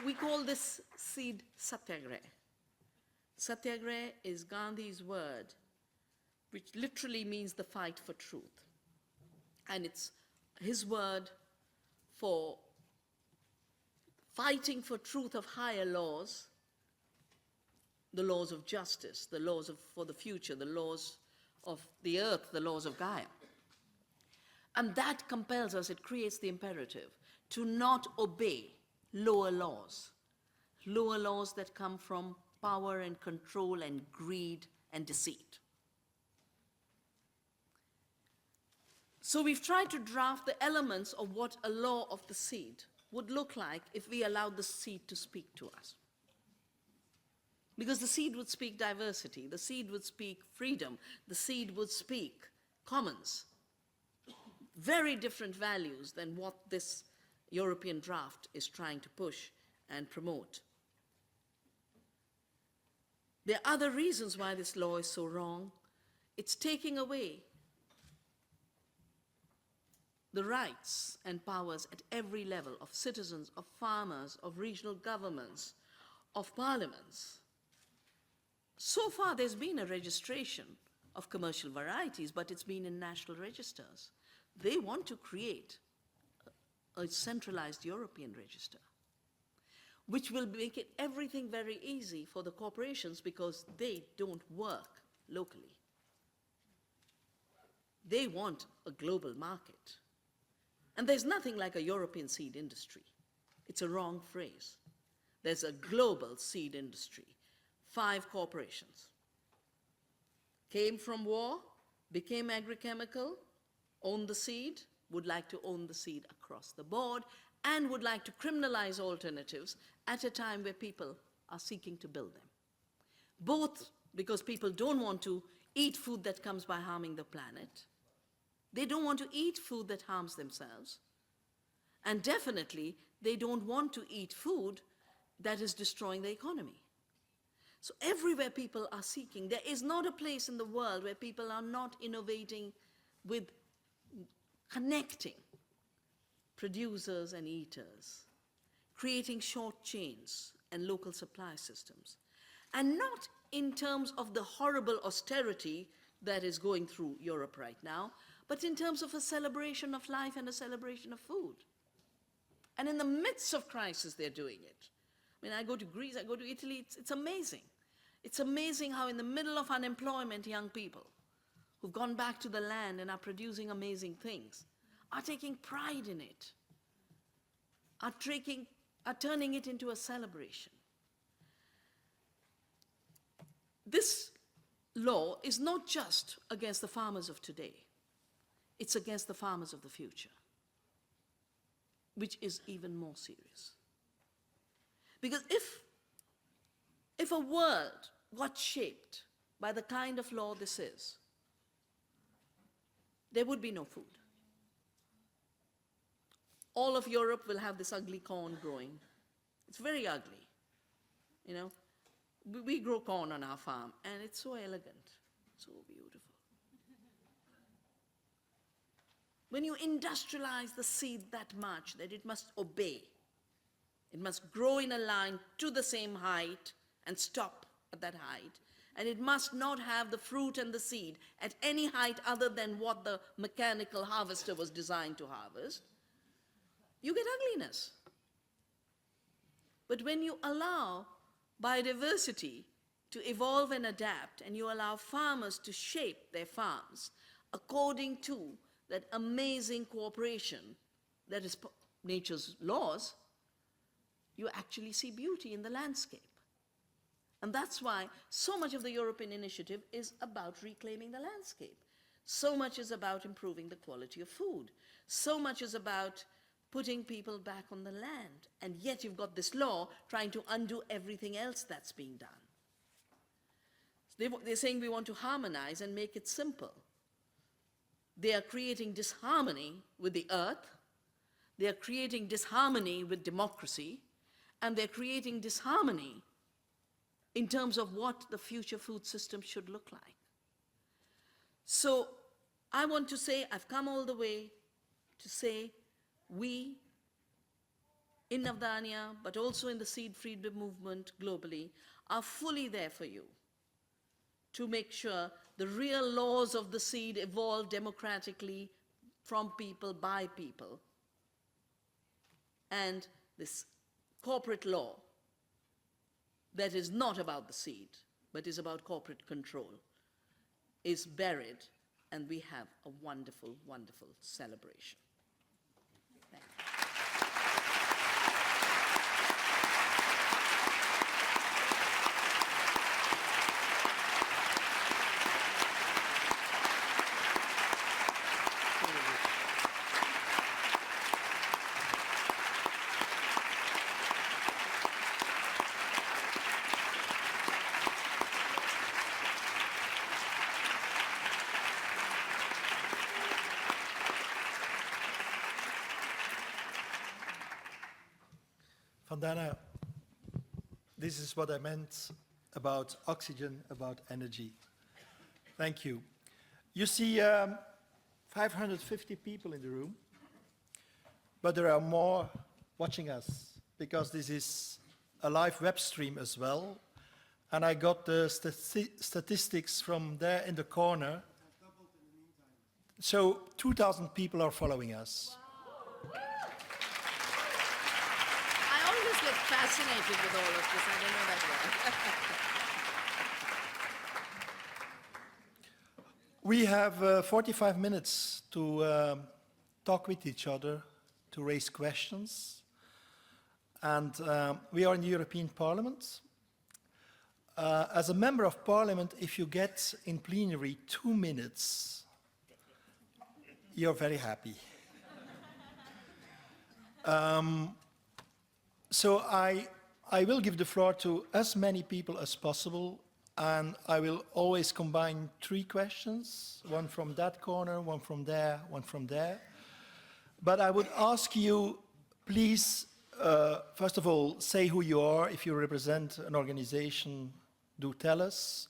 We call this seed satyagraha. Satyagraha is Gandhi's word, which literally means the fight for truth. And it's his word for fighting for truth of higher laws, the laws of justice, the laws for the future, the laws of the earth, the laws of Gaia. And that compels us, it creates the imperative to not obey lower laws that come from power and control and greed and deceit. So we've tried to draft the elements of what a law of the seed would look like if we allowed the seed to speak to us. Because the seed would speak diversity, the seed would speak freedom, the seed would speak commons. Very different values than what this European draft is trying to push and promote. There are other reasons why this law is so wrong. It's taking away the rights and powers at every level of citizens, of farmers, of regional governments, of parliaments. So far, there's been a registration of commercial varieties, but it's been in national registers. They want to create a centralized European register, which will make it everything very easy for the corporations because they don't work locally. They want a global market. And there's nothing like a European seed industry. It's a wrong phrase. There's a global seed industry. 5 corporations. Came from war, became agrochemical, owned the seed, would like to own the seed across the board, and would like to criminalize alternatives at a time where people are seeking to build them. Both because people don't want to eat food that comes by harming the planet. They don't want to eat food that harms themselves. And definitely, they don't want to eat food that is destroying the economy. So everywhere people are seeking, there is not a place in the world where people are not innovating with connecting producers and eaters, creating short chains and local supply systems. And not in terms of the horrible austerity that is going through Europe right now, but in terms of a celebration of life and a celebration of food. And in the midst of crisis, they're doing it. I mean, I go to Greece, I go to Italy, it's amazing. It's amazing how in the middle of unemployment, young people who've gone back to the land and are producing amazing things are taking pride in it, are turning it into a celebration. This law is not just against the farmers of today, it's against the farmers of the future, which is even more serious. Because if a world got shaped by the kind of law this is, there would be no food. All of Europe will have this ugly corn growing. It's very ugly. You know, we grow corn on our farm, and it's so elegant, so beautiful. When you industrialize the seed that much that it must obey, it must grow in a line to the same height and stop at that height, and it must not have the fruit and the seed at any height other than what the mechanical harvester was designed to harvest, you get ugliness. But when you allow biodiversity to evolve and adapt, and you allow farmers to shape their farms according to that amazing cooperation that is nature's laws, you actually see beauty in the landscape. And that's why so much of the European initiative is about reclaiming the landscape. So much is about improving the quality of food. So much is about putting people back on the land. And yet you've got this law trying to undo everything else that's being done. They're saying we want to harmonize and make it simple. They are creating disharmony with the earth, they are creating disharmony with democracy, and they're creating disharmony in terms of what the future food system should look like. So I want to say, I've come all the way to say, we in Navdanya, but also in the seed freedom movement globally, are fully there for you to make sure the real laws of the seed evolve democratically from people, by people. And this corporate law that is not about the seed, but is about corporate control, is buried, and we have a wonderful, wonderful celebration. Thank you. Vandana, this is what I meant about oxygen, about energy. Thank you. You see 550 people in the room, but there are more watching us because this is a live web stream as well. And I got the statistics from there in the corner. So 2,000 people are following us. I always get fascinated with all of this. I don't know that well. We have 45 minutes to talk with each other, to raise questions. And we are in the European Parliament. As a member of Parliament, if you get in plenary 2 minutes, you're very happy. So I will give the floor to as many people as possible, and I will always combine 3 questions, one from that corner, one from there, one from there. But I would ask you, please, first of all, say who you are. If you represent an organization, do tell us.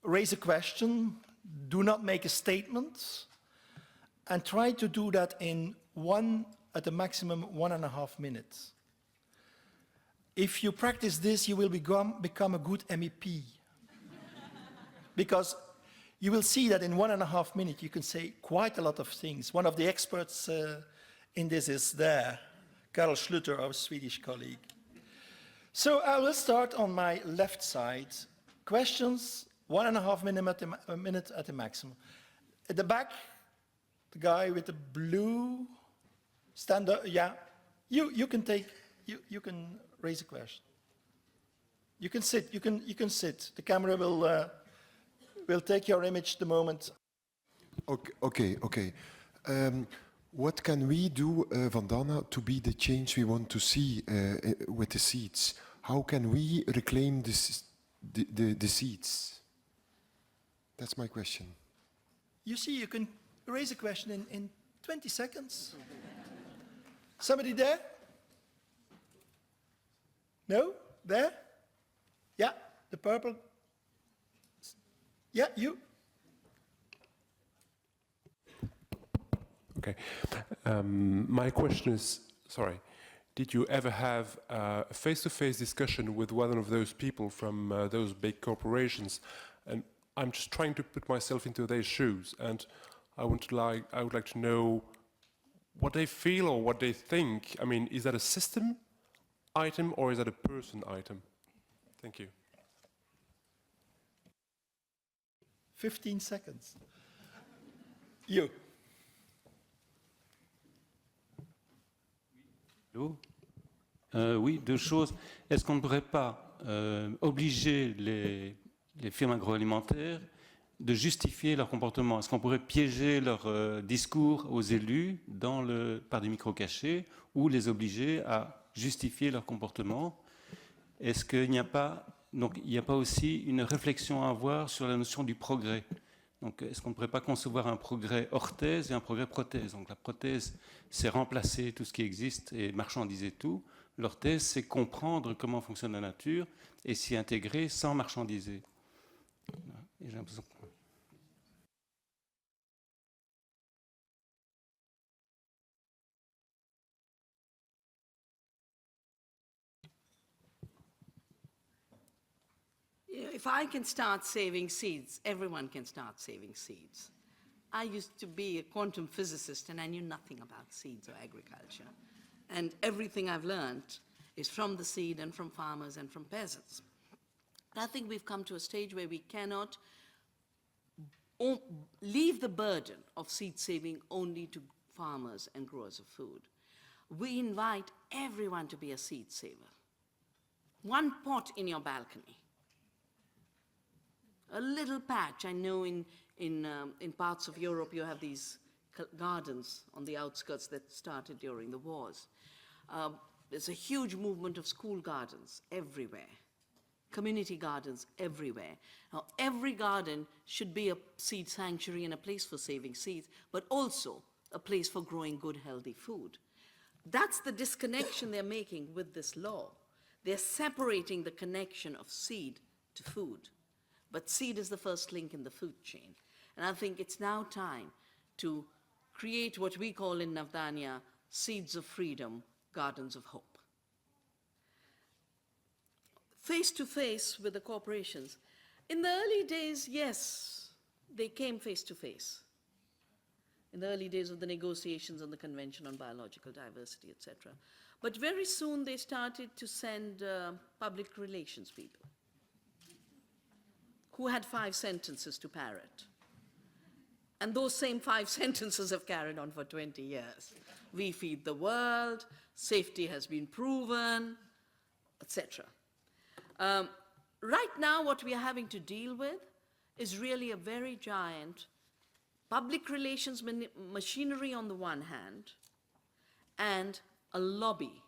Raise a question. Do not make a statement. And try to do that in at the maximum 1.5 minutes. If you practice this, you will become a good MEP. Because you will see that in 1.5 minutes you can say quite a lot of things. One of the experts in this is there, Karl Schluter, our Swedish colleague. So I will start on my left side. Questions, 1.5 minutes at the maximum. At the back, the guy with the blue, stand up, yeah. You can raise a question. You can sit, you can sit. The camera will take your image the moment. Okay. What can we do, Vandana, to be the change we want to see with the seeds? How can we reclaim the seeds? That's my question. You see, you can raise a question in 20 seconds. Somebody there? No? There? Yeah, the purple. Yeah, you. Okay. My question is, sorry, did you ever have a face-to-face discussion with one of those people from those big corporations? And I'm just trying to put myself into their shoes, and I would like to know what they feel or what they think. I mean, is that a system item or is that a person item? Thank you. 15 seconds. You. Oui, 2 choses. Est-ce qu'on ne pourrait pas obliger les firmes agroalimentaires de justifier leur comportement? Est-ce qu'on pourrait piéger leur discours aux élus par des micro-cachets ou les obliger à justifier leur comportement? Est-ce qu'il n'y a pas Donc il n'y a pas aussi une réflexion à avoir sur la notion du progrès. Donc est-ce qu'on ne pourrait pas concevoir un progrès orthèse et un progrès prothèse? Donc la prothèse, c'est remplacer tout ce qui existe et marchandiser tout. L'orthèse, c'est comprendre comment fonctionne la nature et s'y intégrer sans marchandiser. Et j'ai l'impression que... You know, if I can start saving seeds, everyone can start saving seeds. I used to be a quantum physicist and I knew nothing about seeds or agriculture. And everything I've learned is from the seed and from farmers and from peasants. I think we've come to a stage where we cannot leave the burden of seed saving only to farmers and growers of food. We invite everyone to be a seed saver. One pot in your balcony. A little patch. I know in parts of Europe you have these gardens on the outskirts that started during the wars. There's a huge movement of school gardens everywhere, community gardens everywhere. Now, every garden should be a seed sanctuary and a place for saving seeds, but also a place for growing good, healthy food. That's the disconnection they're making with this law. They're separating the connection of seed to food. But seed is the first link in the food chain. And I think it's now time to create what we call in Navdanya seeds of freedom, gardens of hope. Face to face with the corporations. In the early days, yes, they came face to face. In the early days of the negotiations on the Convention on Biological Diversity, etc. But very soon they started to send public relations people who had 5 sentences to parrot. And those same 5 sentences have carried on for 20 years. We feed the world, safety has been proven, etc. Right now, what we are having to deal with is really a very giant public relations machinery on the one hand, and a lobby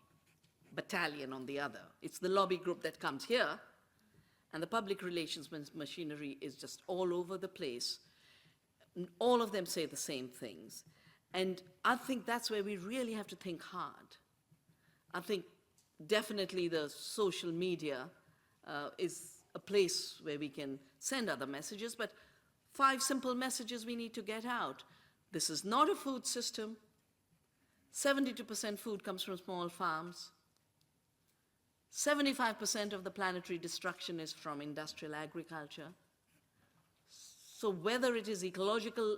battalion on the other. It's the lobby group that comes here, and the public relations machinery is just all over the place. All of them say the same things. And I think that's where we really have to think hard. I think definitely the social media is a place where we can send other messages, but 5 simple messages we need to get out. This is not a food system. 72% food comes from small farms. 75% of the planetary destruction is from industrial agriculture. So whether it is ecological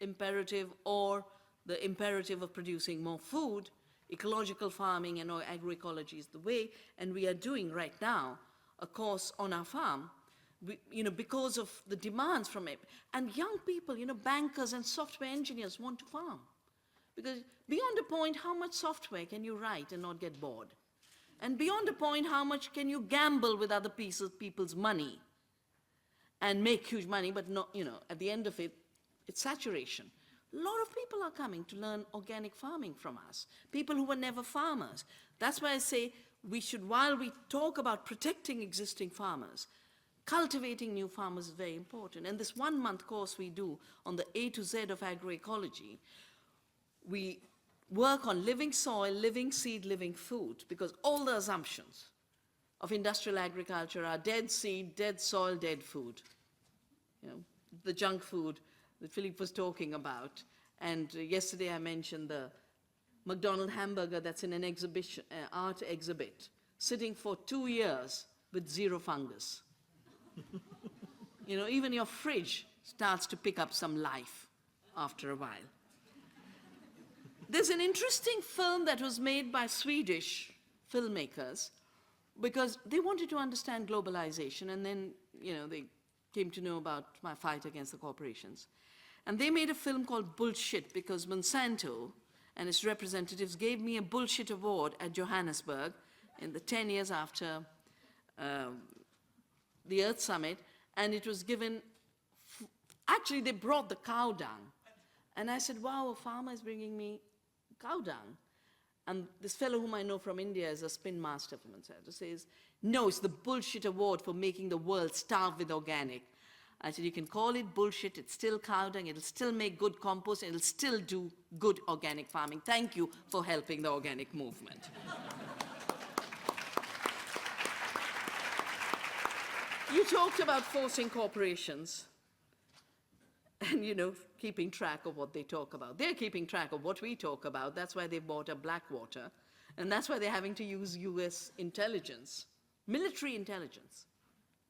imperative or the imperative of producing more food, ecological farming and agroecology is the way, and we are doing right now a course on our farm, because of the demands from it. And young people, bankers and software engineers want to farm. Because beyond a point, how much software can you write and not get bored? And beyond a point, how much can you gamble with other people's money and make huge money, but not, at the end of it, it's saturation. A lot of people are coming to learn organic farming from us, people who were never farmers. That's why I say we should, while we talk about protecting existing farmers, cultivating new farmers is very important. And this 1-month course we do on the A to Z of agroecology, we work on living soil, living seed, living food, because all the assumptions of industrial agriculture are dead seed, dead soil, dead food. The junk food that Philippe was talking about. And yesterday I mentioned the McDonald's hamburger that's in an exhibition, art exhibit, sitting for 2 years with 0 fungus. Even your fridge starts to pick up some life after a while. There's an interesting film that was made by Swedish filmmakers because they wanted to understand globalization, and then, they came to know about my fight against the corporations. And they made a film called Bullshit because Monsanto and its representatives gave me a Bullshit award at Johannesburg in the 10 years after the Earth Summit, and it was given, actually they brought the cow dung. And I said, wow, a farmer is bringing me cow dung. And this fellow whom I know from India is a spin master for Monsanto, says, no, it's the bullshit award for making the world starve with organic. I said, you can call it bullshit, it's still cow dung, it'll still make good compost, and it'll still do good organic farming. Thank you for helping the organic movement. You talked about forcing corporations and, you know, keeping track of what they talk about. They're keeping track of what we talk about. That's why they bought up Blackwater. And that's why they're having to use US intelligence, military intelligence,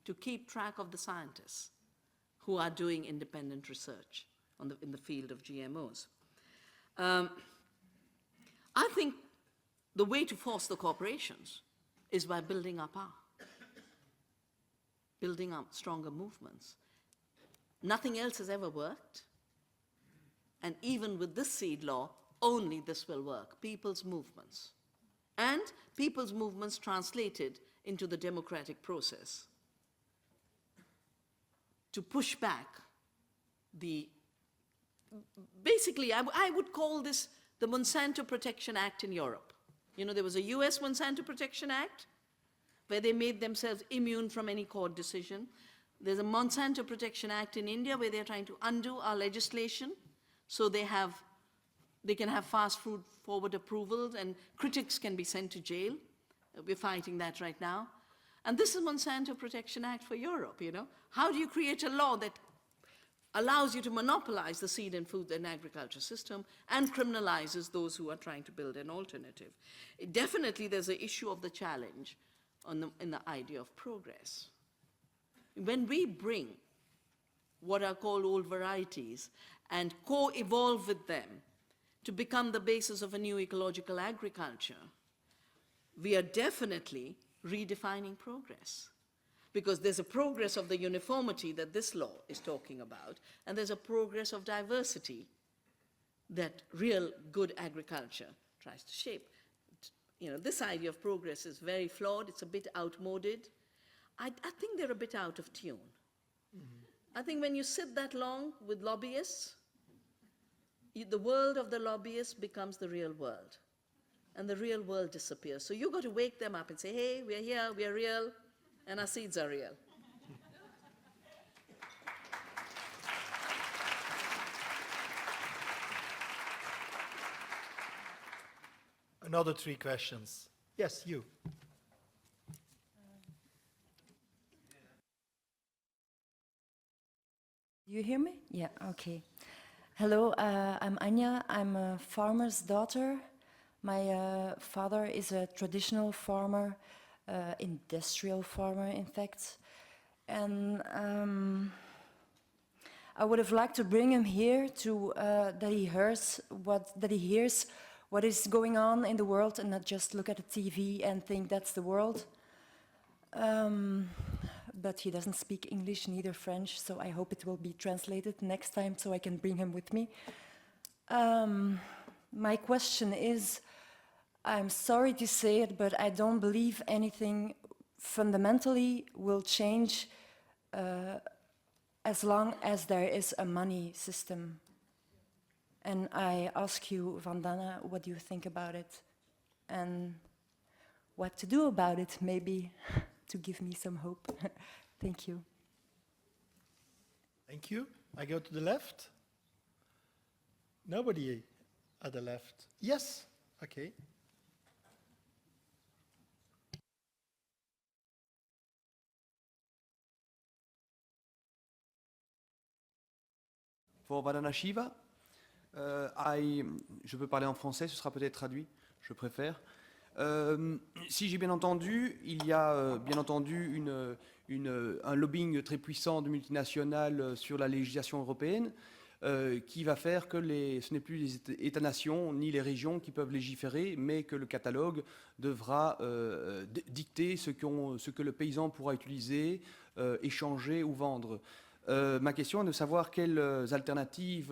to keep track of the scientists who are doing independent research in the field of GMOs. I think the way to force the corporations is by building up stronger movements. Nothing else has ever worked. And even with this seed law, only this will work, people's movements. And people's movements translated into the democratic process to push back basically, I would call this the Monsanto Protection Act in Europe. You know, there was a US Monsanto Protection Act where they made themselves immune from any court decision. There's a Monsanto Protection Act in India where they're trying to undo our legislation so they can have fast food forward approvals and critics can be sent to jail. We're fighting that right now. And this is Monsanto Protection Act for Europe, you know. How do you create a law that allows you to monopolize the seed and food and agriculture system and criminalizes those who are trying to build an alternative? Definitely there's an issue of the challenge in the idea of progress. When we bring what are called old varieties and co-evolve with them to become the basis of a new ecological agriculture, we are definitely redefining progress. Because there's a progress of the uniformity that this law is talking about, and there's a progress of diversity that real good agriculture tries to shape. You know, this idea of progress is very flawed, it's a bit outmoded. I think they're a bit out of tune. I think when you sit that long with lobbyists, the world of the lobbyists becomes the real world, and the real world disappears. So you've got to wake them up and say, hey, we're here, we're real, and our seeds are real. Another 3 questions. Yes, you. You hear me? Yeah, okay. Hello, I'm Anya. I'm a farmer's daughter. My father is a traditional farmer, industrial farmer, in fact. And I would have liked to bring him here to that he hears what is going on in the world and not just look at the TV and think that's the world. But he doesn't speak English, neither French, so I hope it will be translated next time so I can bring him with me. My question is, I'm sorry to say it, but I don't believe anything fundamentally will change as long as there is a money system. And I ask you, Vandana, what do you think about it? And what to do about it, maybe, to give me some hope. Thank you. Thank you. I go to the left. Nobody at the left. Yes, okay. For Vandana Shiva, je peux parler en français, ce sera peut-être traduit, je préfère. Si j'ai bien entendu, il y a bien entendu un lobbying très puissant de multinationales sur la législation européenne qui va faire que ce n'est plus les États-nations ni les régions qui peuvent légiférer, mais que le catalogue devra dicter ce que le paysan pourra utiliser, échanger ou vendre. Ma question est de savoir quelles alternatives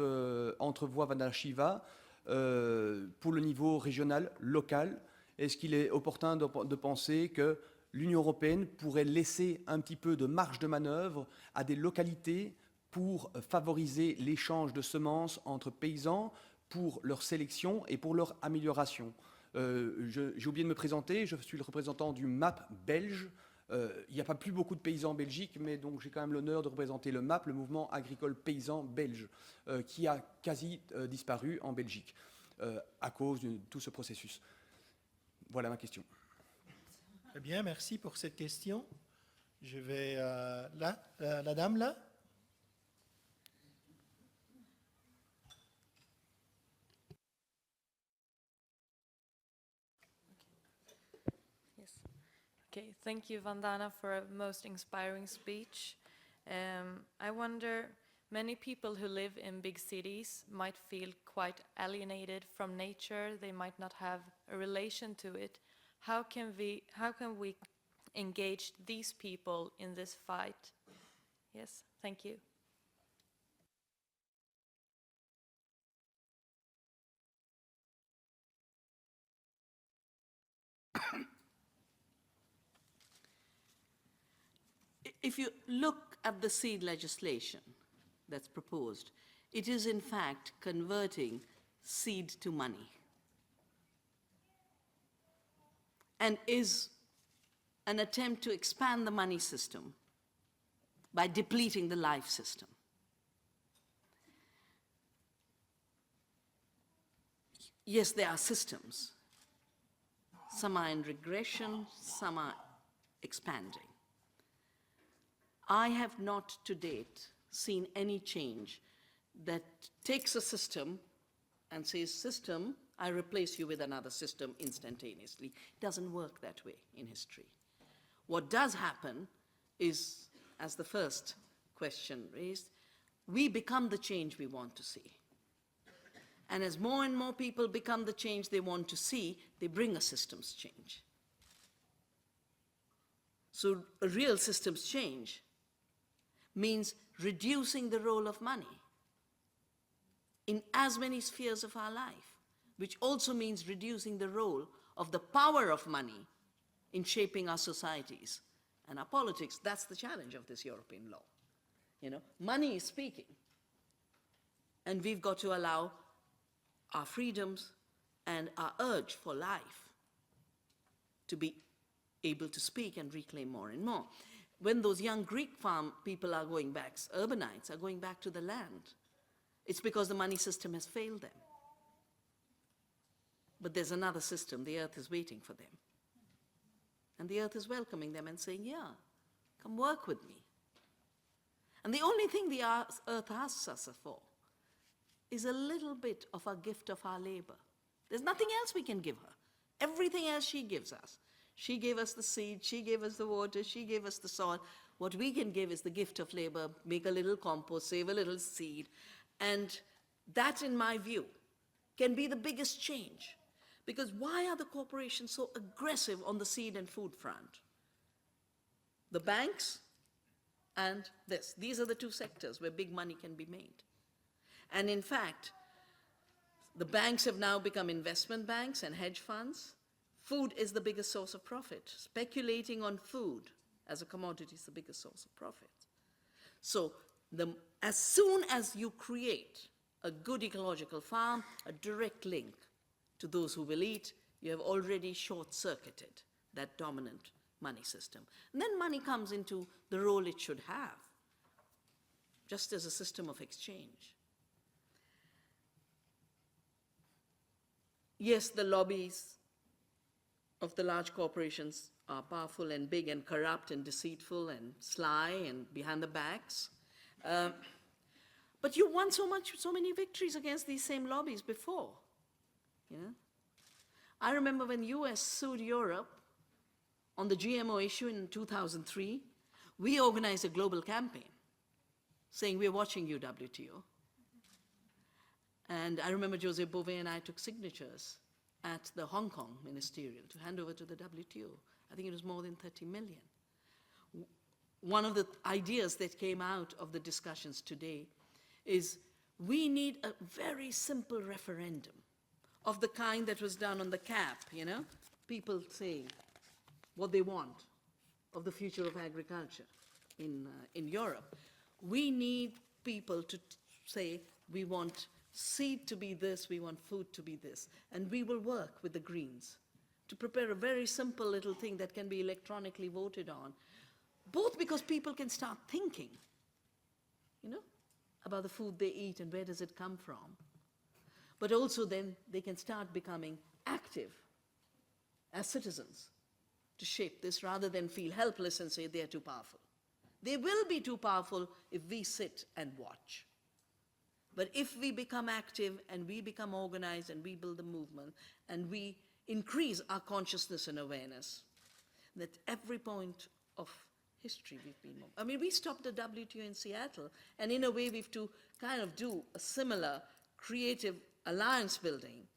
entrevoit Vandana Shiva pour le niveau régional, local. Est-ce qu'il est opportun de penser que l'Union européenne pourrait laisser un petit peu de marge de manœuvre à des localités pour favoriser l'échange de semences entre paysans pour leur sélection et pour leur amélioration? J'ai oublié de me présenter, je suis le représentant du MAP belge. Il n'y a pas plus beaucoup de paysans en Belgique, mais donc j'ai quand même l'honneur de représenter le MAP, le mouvement agricole paysan belge, qui a quasi disparu en Belgique à cause de tout ce processus. Voilà ma question. Très bien, merci pour cette question. Je vais là, la dame là. Yes. Okay, thank you, Vandana, for a most inspiring speech. I wonder, many people who live in big cities might feel quite alienated from nature. They might not have a relation to it. How can we engage these people in this fight? Yes, thank you. If you look at the seed legislation that's proposed, it is in fact converting seed to money and is an attempt to expand the money system by depleting the life system. Yes, there are systems. Some are in regression, some are expanding. I have not to date seen any change that takes a system and says, system, I replace you with another system instantaneously. It doesn't work that way in history. What does happen is, as the first question raised, we become the change we want to see. And as more and more people become the change they want to see, they bring a systems change. So a real systems change means reducing the role of money in as many spheres of our life, which also means reducing the role of the power of money in shaping our societies and our politics. That's the challenge of this European law. You know, money is speaking, and we've got to allow our freedoms and our urge for life to be able to speak and reclaim more and more. When those young Greek farm people are going back, urbanites are going back to the land, it's because the money system has failed them. But there's another system, the earth is waiting for them. And the earth is welcoming them and saying, yeah, come work with me. And the only thing the earth asks us for is a little bit of a gift of our labor. There's nothing else we can give her. Everything else she gives us. She gave us the seed, she gave us the water, she gave us the soil. What we can give is the gift of labor, make a little compost, save a little seed. And that, in my view, can be the biggest change. Because why are the corporations so aggressive on the seed and food front? The banks and this. These are the two sectors where big money can be made. And in fact, the banks have now become investment banks and hedge funds. Food is the biggest source of profit. Speculating on food as a commodity is the biggest source of profit. So as soon as you create a good ecological farm, a direct link to those who will eat, you have already short-circuited that dominant money system. And then money comes into the role it should have, just as a system of exchange. Yes, the lobbies of the large corporations are powerful and big and corrupt and deceitful and sly and behind the backs. But you won so many victories against these same lobbies before. You know? I remember when US sued Europe on the GMO issue in 2003, we organized a global campaign saying, we're watching you, WTO. And I remember Joseph Bové and I took signatures at the Hong Kong ministerial to hand over to the WTO. I think it was more than 30 million. One of the ideas that came out of the discussions today is we need a very simple referendum of the kind that was done on the CAP, you know? People saying what they want of the future of agriculture in Europe. We need people to say we want seed to be this, we want food to be this. And we will work with the Greens to prepare a very simple little thing that can be electronically voted on, both because people can start thinking, you know, about the food they eat and where does it come from, but also then they can start becoming active as citizens to shape this rather than feel helpless and say they're too powerful. They will be too powerful if we sit and watch. But if we become active and we become organized and we build a movement and we increase our consciousness and awareness, that every point of history we've been, I mean, we stopped the WTO in Seattle, and in a way we've to kind of do a similar creative alliance building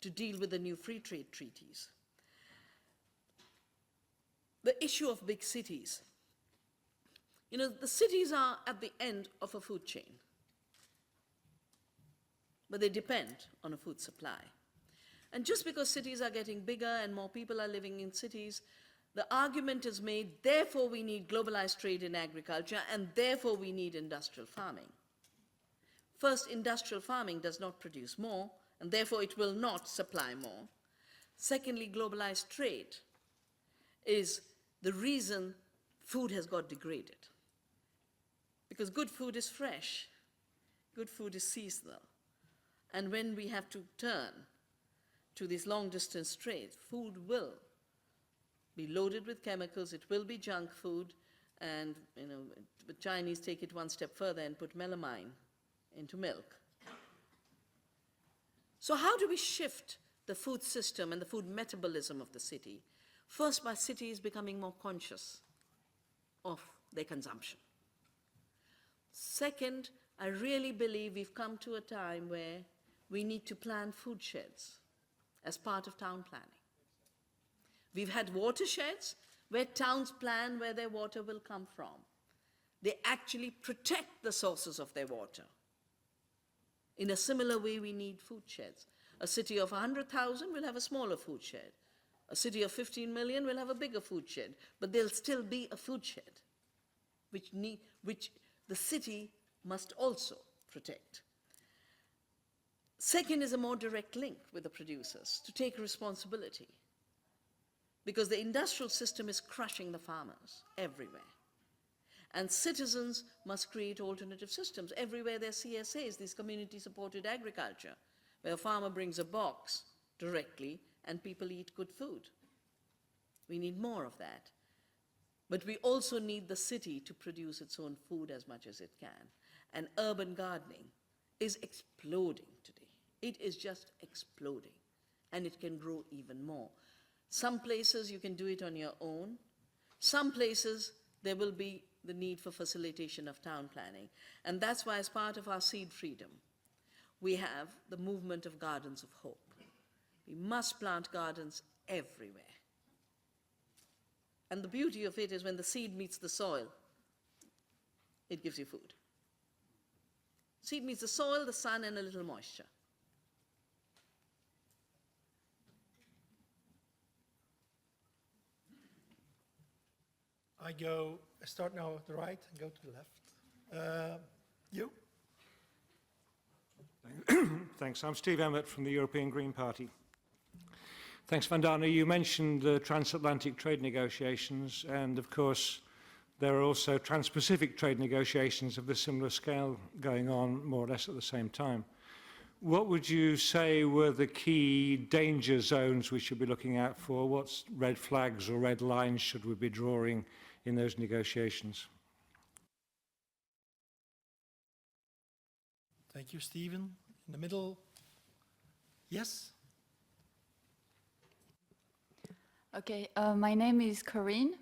to deal with the new free trade treaties. The issue of big cities. You know, the cities are at the end of a food chain, but they depend on a food supply. And just because cities are getting bigger and more people are living in cities, the argument is made, therefore we need globalized trade in agriculture and therefore we need industrial farming. First, industrial farming does not produce more and therefore it will not supply more. Secondly, globalized trade is the reason food has got degraded. Because good food is fresh, good food is seasonal. And when we have to turn to these long-distance trades, food will be loaded with chemicals, it will be junk food, and you know, the Chinese take it one step further and put melamine into milk. So how do we shift the food system and the food metabolism of the city? First, by cities becoming more conscious of their consumption. Second, I really believe we've come to a time where we need to plan food sheds as part of town planning. We've had watersheds where towns plan where their water will come from. They actually protect the sources of their water. In a similar way, we need food sheds. A city of 100,000 will have a smaller food shed. A city of 15 million will have a bigger food shed, but there'll still be a food shed, which the city must also protect. Second is a more direct link with the producers to take responsibility, because the industrial system is crushing the farmers everywhere. And citizens must create alternative systems. Everywhere there are CSAs, these community-supported agriculture, where a farmer brings a box directly and people eat good food. We need more of that. But we also need the city to produce its own food as much as it can. And urban gardening is exploding today. It is just exploding. And it can grow even more. Some places you can do it on your own. Some places there will be the need for facilitation of town planning. And that's why, as part of our Seed Freedom, we have the movement of Gardens of Hope. We must plant gardens everywhere. And the beauty of it is when the seed meets the soil, it gives you food. Seed meets the soil, the sun, and a little moisture. I start now at the right and go to the left. You? Thanks. I'm Steve Emmett from the European Green Party. Thanks, Vandana. You mentioned the transatlantic trade negotiations, and of course, there are also trans-Pacific trade negotiations of a similar scale going on more or less at the same time. What would you say were the key danger zones we should be looking out for? What red flags or red lines should we be drawing in those negotiations? Thank you, Stephen. In the middle. Yes? Okay, my name is Corinne.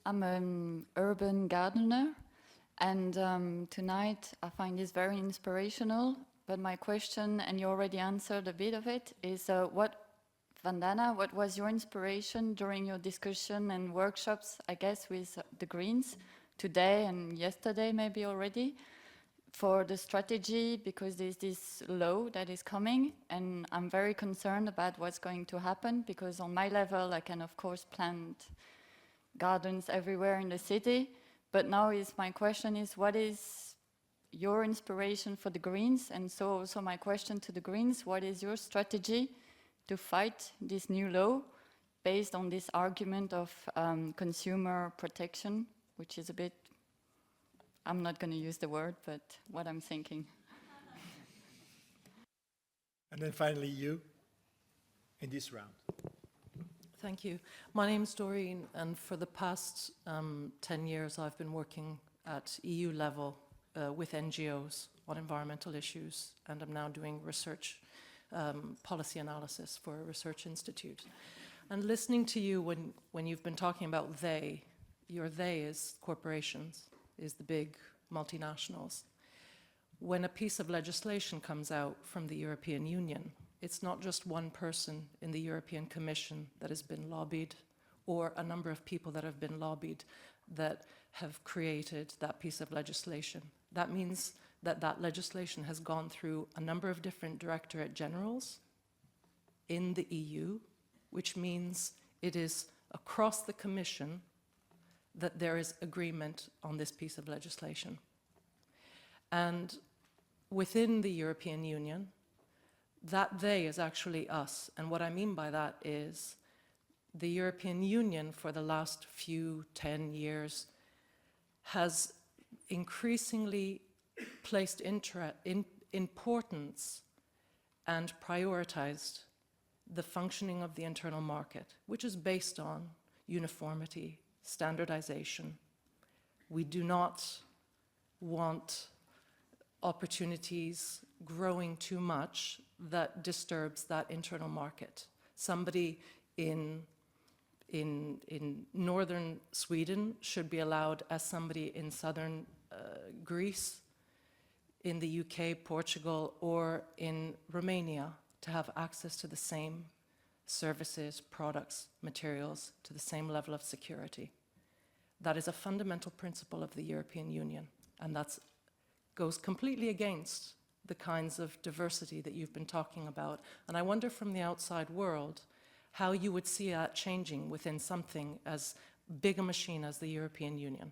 I'm an urban gardener, and tonight I find this very inspirational. But my question, and you already answered a bit of it, is Vandana, what was your inspiration during your discussion and workshops, I guess, with the Greens today and yesterday maybe already, for the strategy, because there's this law that is coming, and I'm very concerned about what's going to happen, because on my level I can of course plant gardens everywhere in the city, but now my question is, what is your inspiration for the Greens, and so also my question to the Greens, what is your strategy to fight this new law based on this argument of consumer protection, which is a bit, I'm not going to use the word, but what I'm thinking. And then finally you, in this round. Thank you. My name's Doreen, and for the past 10 years I've been working at EU level with NGOs on environmental issues, and I'm now doing research policy analysis for a research institute. And listening to you when you've been talking about they, your they is corporations, is the big multinationals. When a piece of legislation comes out from the European Union, it's not just one person in the European Commission that has been lobbied, or a number of people that have been lobbied that have created that piece of legislation. That means that that legislation has gone through a number of different directorate generals in the EU, which means it is across the Commission that there is agreement on this piece of legislation. And within the European Union, that they is actually us. And what I mean by that is the European Union for the last 10 years has increasingly placed importance and prioritized the functioning of the internal market, which is based on uniformity, standardization. We do not want opportunities growing too much that disturbs that internal market. Somebody in northern Sweden should be allowed as somebody in southern Greece, in the UK, Portugal, or in Romania to have access to the same services, products, materials, to the same level of security. That is a fundamental principle of the European Union, and that goes completely against the kinds of diversity that you've been talking about. And I wonder from the outside world how you would see that changing within something as big a machine as the European Union.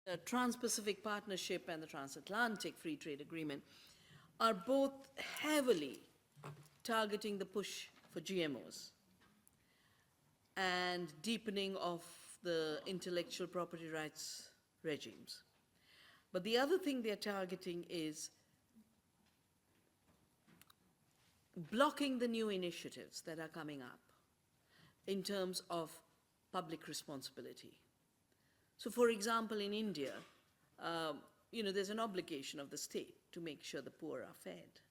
The Trans-Pacific Partnership and the Transatlantic Free Trade Agreement are both heavily targeting the push for GMOs and deepening of the intellectual property rights regimes. But the other thing they're targeting is blocking the new initiatives that are coming up in terms of public responsibility. So for example, in India, there's an obligation of the state to make sure the poor are fed.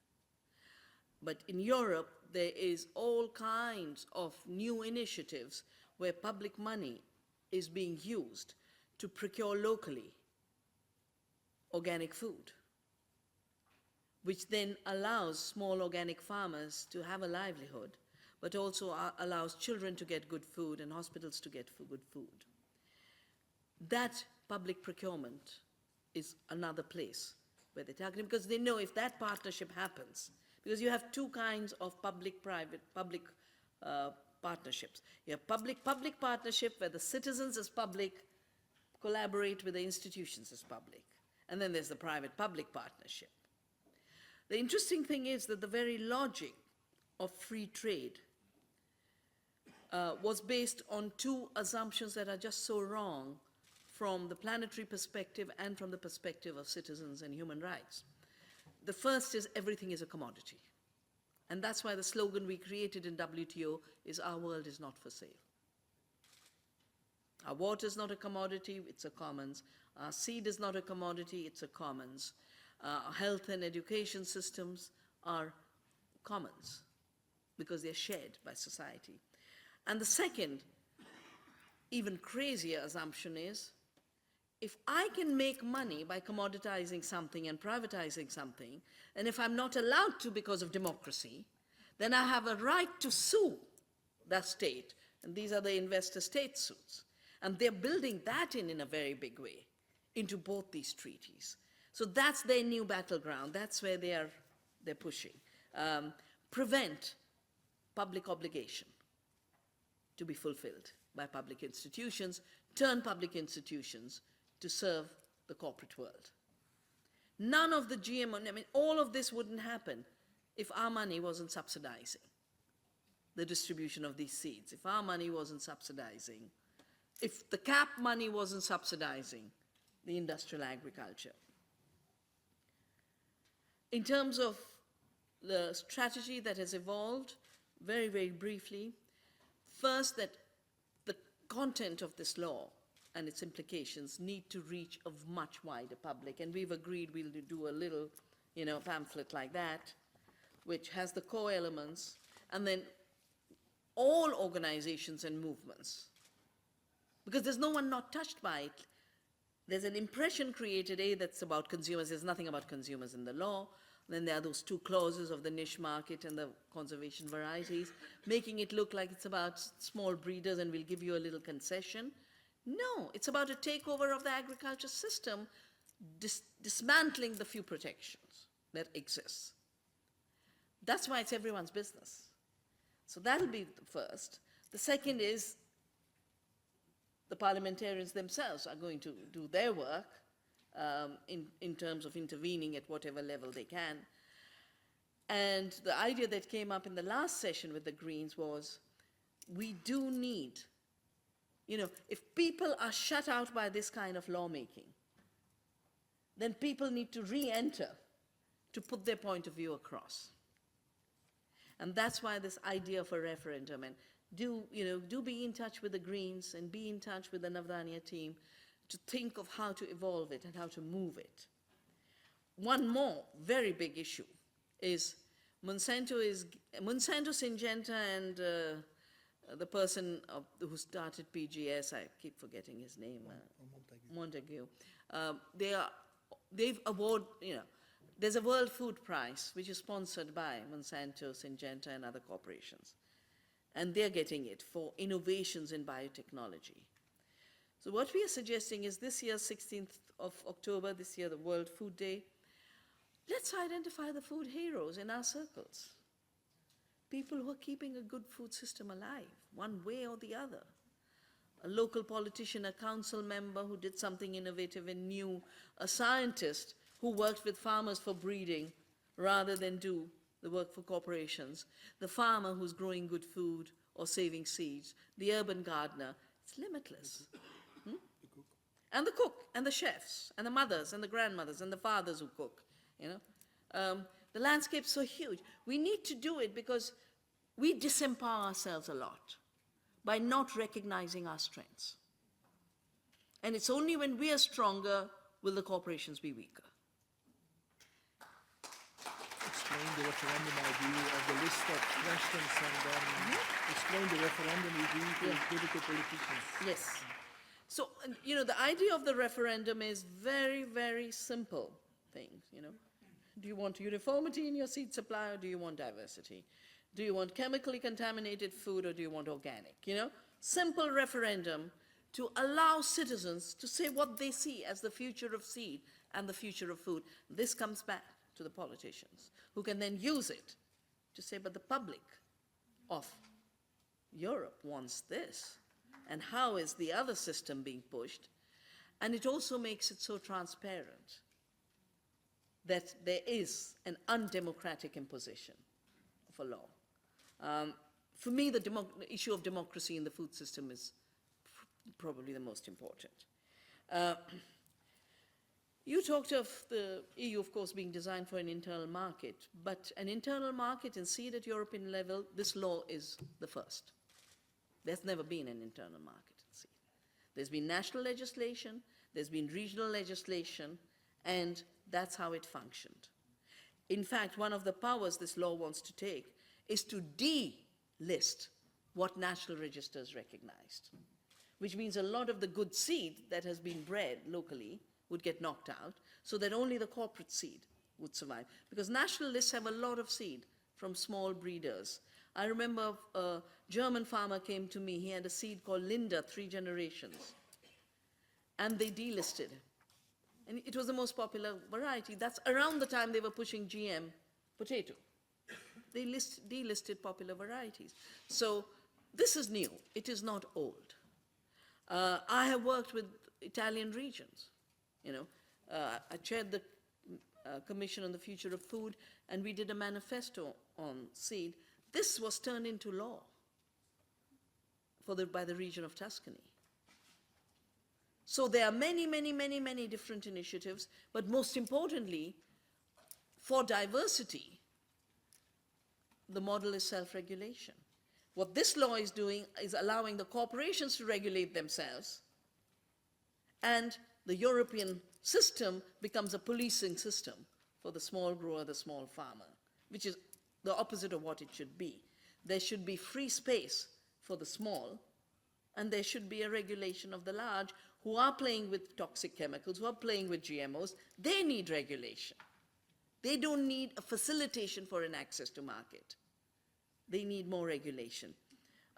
But in Europe, there is all kinds of new initiatives where public money is being used to procure locally organic food, which then allows small organic farmers to have a livelihood, but also allows children to get good food and hospitals to get good food. That public procurement is another place where they're targeting, because they know if that partnership happens, because you have two kinds of public-private, public partnerships. You have public-public partnership where the citizens as public collaborate with the institutions as public. And then there's the private-public partnership. The interesting thing is that the very logic of free trade was based on two assumptions that are just so wrong from the planetary perspective and from the perspective of citizens and human rights. The first is everything is a commodity. And that's why the slogan we created in WTO is our world is not for sale. Our water is not a commodity, it's a commons. Our seed is not a commodity, it's a commons. Our health and education systems are commons because they're shared by society. And the second, even crazier assumption is, if I can make money by commoditizing something and privatizing something, and if I'm not allowed to because of democracy, then I have a right to sue that state. And these are the investor-state suits. And they're building that in a very big way into both these treaties. So that's their new battleground. That's where they're pushing. prevent public obligation to be fulfilled by public institutions, turn public institutions to serve the corporate world. None of the GMO, I mean, all of this wouldn't happen if our money wasn't subsidizing the distribution of these seeds, if our money wasn't subsidizing, if the CAP money wasn't subsidizing the industrial agriculture. In terms of the strategy that has evolved, very, very briefly, first that the content of this law and its implications need to reach a much wider public. And we've agreed we'll do a little, pamphlet like that, which has the core elements, and then all organizations and movements. Because there's no one not touched by it. There's an impression created, that's about consumers. There's nothing about consumers in the law. Then there are those two clauses of the niche market and the conservation varieties, making it look like it's about small breeders and we'll give you a little concession. No, it's about a takeover of the agriculture system, dismantling the few protections that exist. That's why it's everyone's business. So that'll be the first. The second is the parliamentarians themselves are going to do their work in terms of intervening at whatever level they can. And the idea that came up in the last session with the Greens was, we do need, if people are shut out by this kind of lawmaking, then people need to re-enter to put their point of view across. And that's why this idea of a referendum, and do be in touch with the Greens and be in touch with the Navdanya team to think of how to evolve it and how to move it. One more very big issue is Monsanto, Syngenta, and the person who started PGS, I keep forgetting his name, Montague. They've awarded, there's a World Food Prize which is sponsored by Monsanto, Syngenta, and other corporations. And they're getting it for innovations in biotechnology. So what we are suggesting is this year, 16th of October, this year, the World Food Day, let's identify the food heroes in our circles. People who are keeping a good food system alive, one way or the other. A local politician, a council member who did something innovative and new, a scientist who worked with farmers for breeding rather than do the work for corporations, the farmer who's growing good food or saving seeds, the urban gardener. It's limitless. And the cook, and the chefs, and the mothers, and the grandmothers, and the fathers who cook, The landscape's so huge. We need to do it because we disempower ourselves a lot by not recognizing our strengths. And it's only when we are stronger will the corporations be weaker. Explain the referendum idea of the list of questions and then explain the referendum idea to political politicians. Yes. So, the idea of the referendum is very, very simple things, Do you want uniformity in your seed supply or do you want diversity? Do you want chemically contaminated food or do you want organic? Simple referendum to allow citizens to say what they see as the future of seed and the future of food. This comes back to the politicians who can then use it to say, but the public of Europe wants this. And how is the other system being pushed? And it also makes it so transparent that there is an undemocratic imposition of a law. For me, the issue of democracy in the food system is probably the most important. You talked of the EU, of course, being designed for an internal market, but an internal market in seed at European level, this law is the first. There's never been an internal market in seed. There's been national legislation, there's been regional legislation, and that's how it functioned. In fact, one of the powers this law wants to take is to delist what national registers recognized, which means a lot of the good seed that has been bred locally would get knocked out so that only the corporate seed would survive. Because national lists have a lot of seed from small breeders. I remember a German farmer came to me, he had a seed called Linda, 3 generations, and they delisted. And it was the most popular variety. That's around the time they were pushing GM potato. they delisted popular varieties. So this is new. It is not old. I have worked with Italian regions. You know, I chaired the Commission on the Future of Food, and we did a manifesto on seed. This was turned into law by the region of Tuscany. So there are many, many, many, many different initiatives, but most importantly, for diversity, the model is self-regulation. What this law is doing is allowing the corporations to regulate themselves, and the European system becomes a policing system for the small grower, the small farmer, which is the opposite of what it should be. There should be free space for the small, and there should be a regulation of the large who are playing with toxic chemicals, who are playing with GMOs. They need regulation. They don't need a facilitation for an access to market. They need more regulation.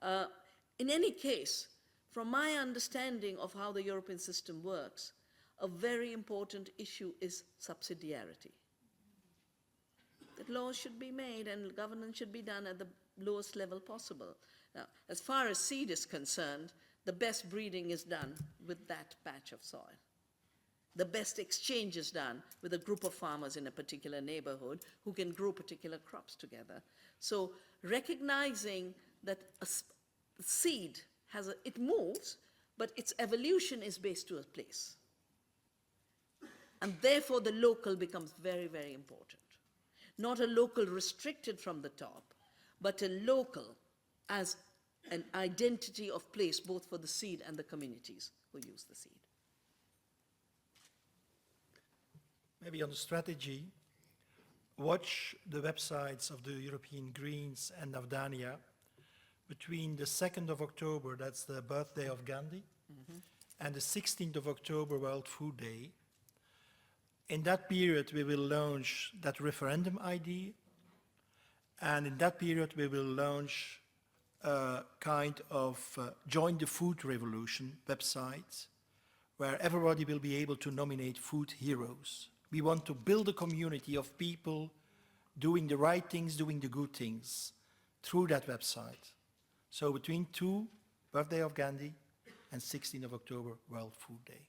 In any case, from my understanding of how the European system works, a very important issue is subsidiarity. That laws should be made and governance should be done at the lowest level possible. Now, as far as seed is concerned, the best breeding is done with that patch of soil. The best exchange is done with a group of farmers in a particular neighborhood who can grow particular crops together. So recognizing that a seed it moves, but its evolution is based to a place. And therefore the local becomes very, very important. Not a local restricted from the top, but a local as an identity of place both for the seed and the communities who use the seed. Maybe on the strategy, watch the websites of the European Greens and Vandana between the 2nd of October, that's the birthday of Gandhi, and the 16th of October, World Food Day. In that period, we will launch that referendum ID, and in that period, we will launch a kind of Join the Food Revolution website, where everybody will be able to nominate food heroes. We want to build a community of people doing the right things, doing the good things, through that website. So between birthday of Gandhi and 16th of October, World Food Day.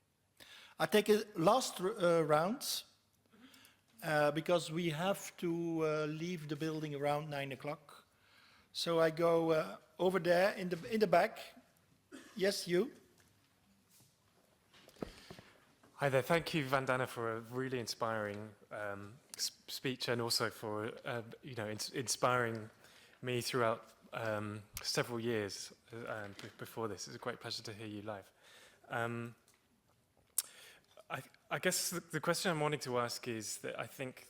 I take a last round because we have to leave the building around 9 o'clock. So I go over there in the back. Yes, you. Hi there. Thank you, Vandana, for a really inspiring speech, and also for inspiring me throughout several years before this. It's a great pleasure to hear you live. I guess the question I'm wanting to ask is that I think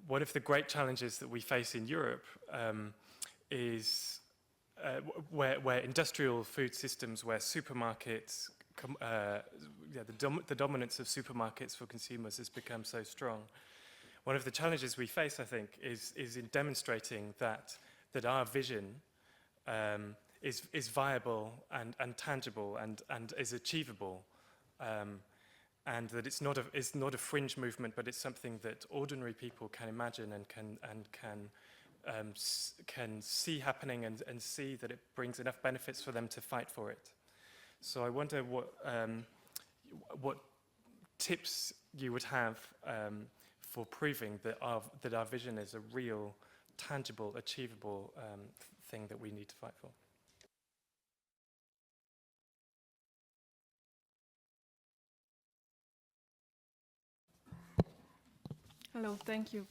one of the great challenges that we face in Europe is where industrial food systems, where supermarkets, the dominance of supermarkets for consumers has become so strong. One of the challenges we face, I think, is in demonstrating that our vision is viable and tangible and is achievable, and that it's not a fringe movement, but it's something that ordinary people can imagine and can see happening and see that it brings enough benefits for them to fight for it. So I wonder what tips you would have for proving that our vision is a real, tangible, achievable thing that we need to fight for. Hello, thank you.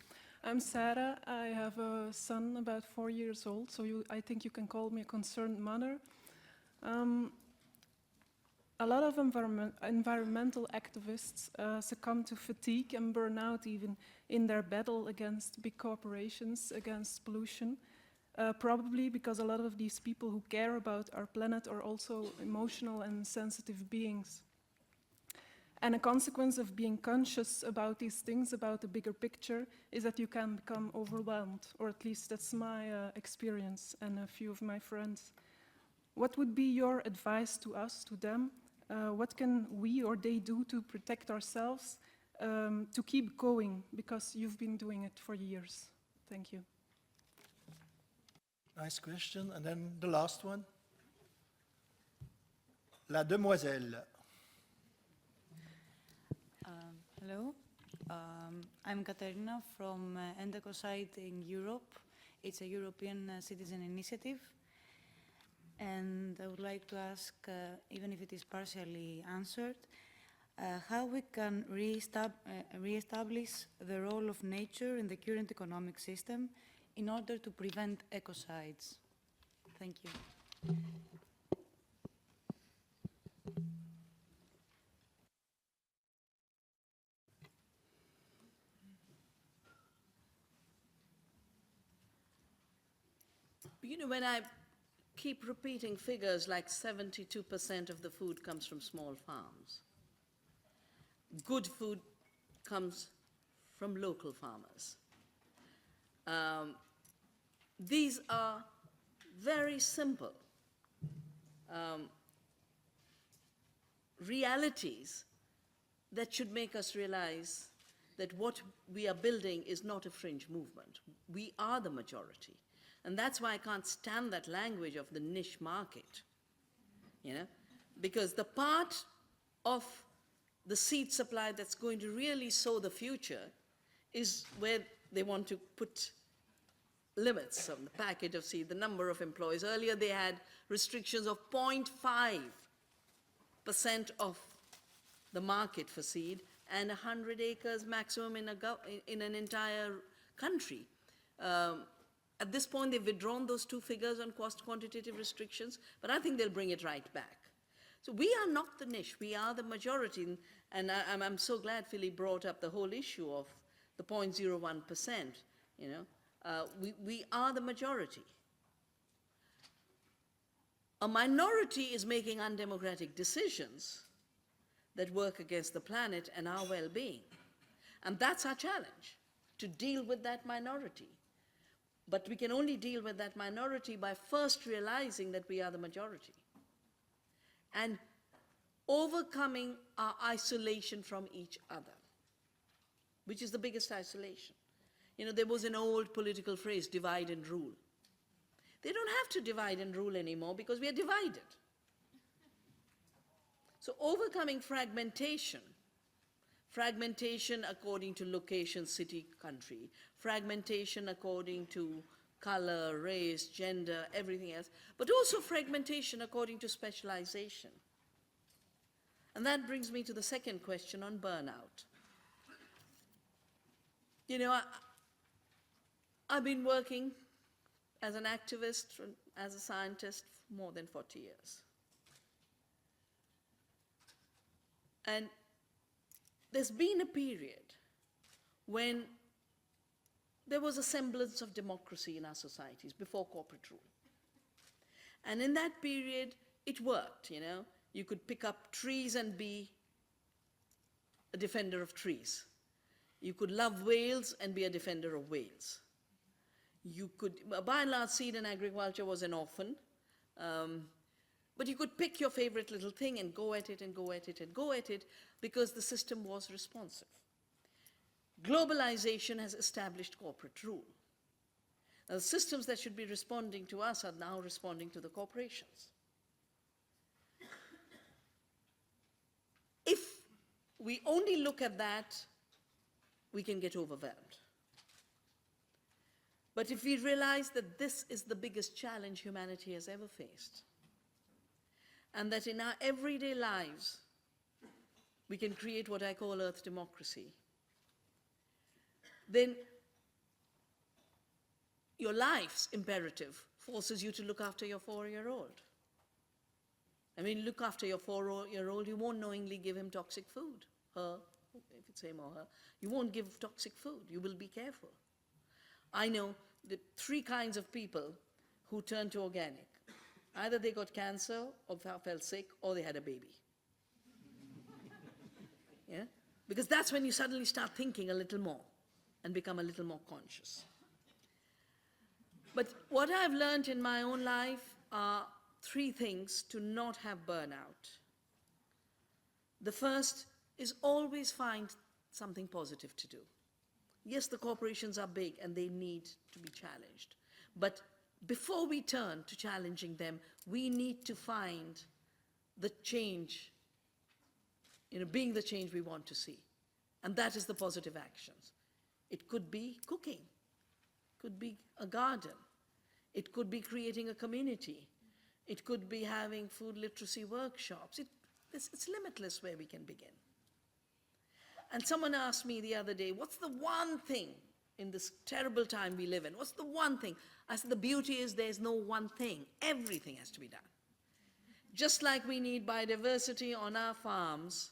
I'm Sarah. I have a son about 4 years old, so I think you can call me a concerned mother. A lot of environmental activists succumb to fatigue and burnout even in their battle against big corporations, against pollution, probably because a lot of these people who care about our planet are also emotional and sensitive beings. And a consequence of being conscious about these things, about the bigger picture, is that you can become overwhelmed, or at least that's my experience and a few of my friends. What would be your advice to us, to them? What can we or they do to protect ourselves, to keep going? Because you've been doing it for years. Thank you. Nice question. And then the last one. La demoiselle. Hello, I'm Katerina from Endecocide in Europe. It's a European citizen initiative. And I would like to ask, even if it is partially answered, how we can re-establish the role of nature in the current economic system in order to prevent ecocides. Thank you. You know, when I keep repeating figures like 72% of the food comes from small farms, good food comes from local farmers. These are very simple realities that should make us realize that what we are building is not a fringe movement. We are the majority. And that's why I can't stand that language of the niche market, you know, because the part of the seed supply that's going to really sow the future is where they want to put limits on the packet of seed, the number of employees. Earlier they had restrictions of 0.5% of the market for seed and 100 acres maximum in an entire country. At this point, they've withdrawn those two figures on quantitative restrictions, but I think they'll bring it right back. So we are not the niche, we are the majority, and I'm so glad Philly brought up the whole issue of the 0.01%, you know. We are the majority. A minority is making undemocratic decisions that work against the planet and our well-being. And that's our challenge, to deal with that minority. But we can only deal with that minority by first realizing that we are the majority and overcoming our isolation from each other, which is the biggest isolation. You know, there was an old political phrase, divide and rule. They don't have to divide and rule anymore because we are divided. So overcoming fragmentation according to location, city, country, fragmentation according to color, race, gender, everything else, but also fragmentation according to specialization. And that brings me to the second question on burnout. You know, I've been working as an activist, as a scientist for more than 40 years. And there's been a period when there was a semblance of democracy in our societies before corporate rule. And in that period, it worked, you know. You could pick up trees and be a defender of trees. You could love whales and be a defender of whales. You could, by and large, seed and agriculture was an orphan. But you could pick your favorite little thing and go at it and go at it and go at it because the system was responsive. Globalization has established corporate rule. Now, the systems that should be responding to us are now responding to the corporations. If we only look at that, we can get overwhelmed. But if we realize that this is the biggest challenge humanity has ever faced, and that in our everyday lives, we can create what I call Earth democracy, then your life's imperative forces you to look after your 4-year-old. I mean, look after your 4-year-old, you won't knowingly give him toxic food. Her, if it's him or her, you won't give toxic food, you will be careful. I know the 3 kinds of people who turn to organic. Either they got cancer or fell sick or they had a baby. Yeah? Because that's when you suddenly start thinking a little more and become a little more conscious. But what I've learned in my own life are 3 things to not have burnout. The first is always find something positive to do. Yes, the corporations are big and they need to be challenged, but before we turn to challenging them, we need to find the change, being the change we want to see. And that is the positive actions. It could be cooking, could be a garden, it could be creating a community, it could be having food literacy workshops. It's limitless where we can begin. And someone asked me the other day, what's the one thing in this terrible time we live in? What's the one thing? I said, the beauty is there's no one thing. Everything has to be done. Just like we need biodiversity on our farms,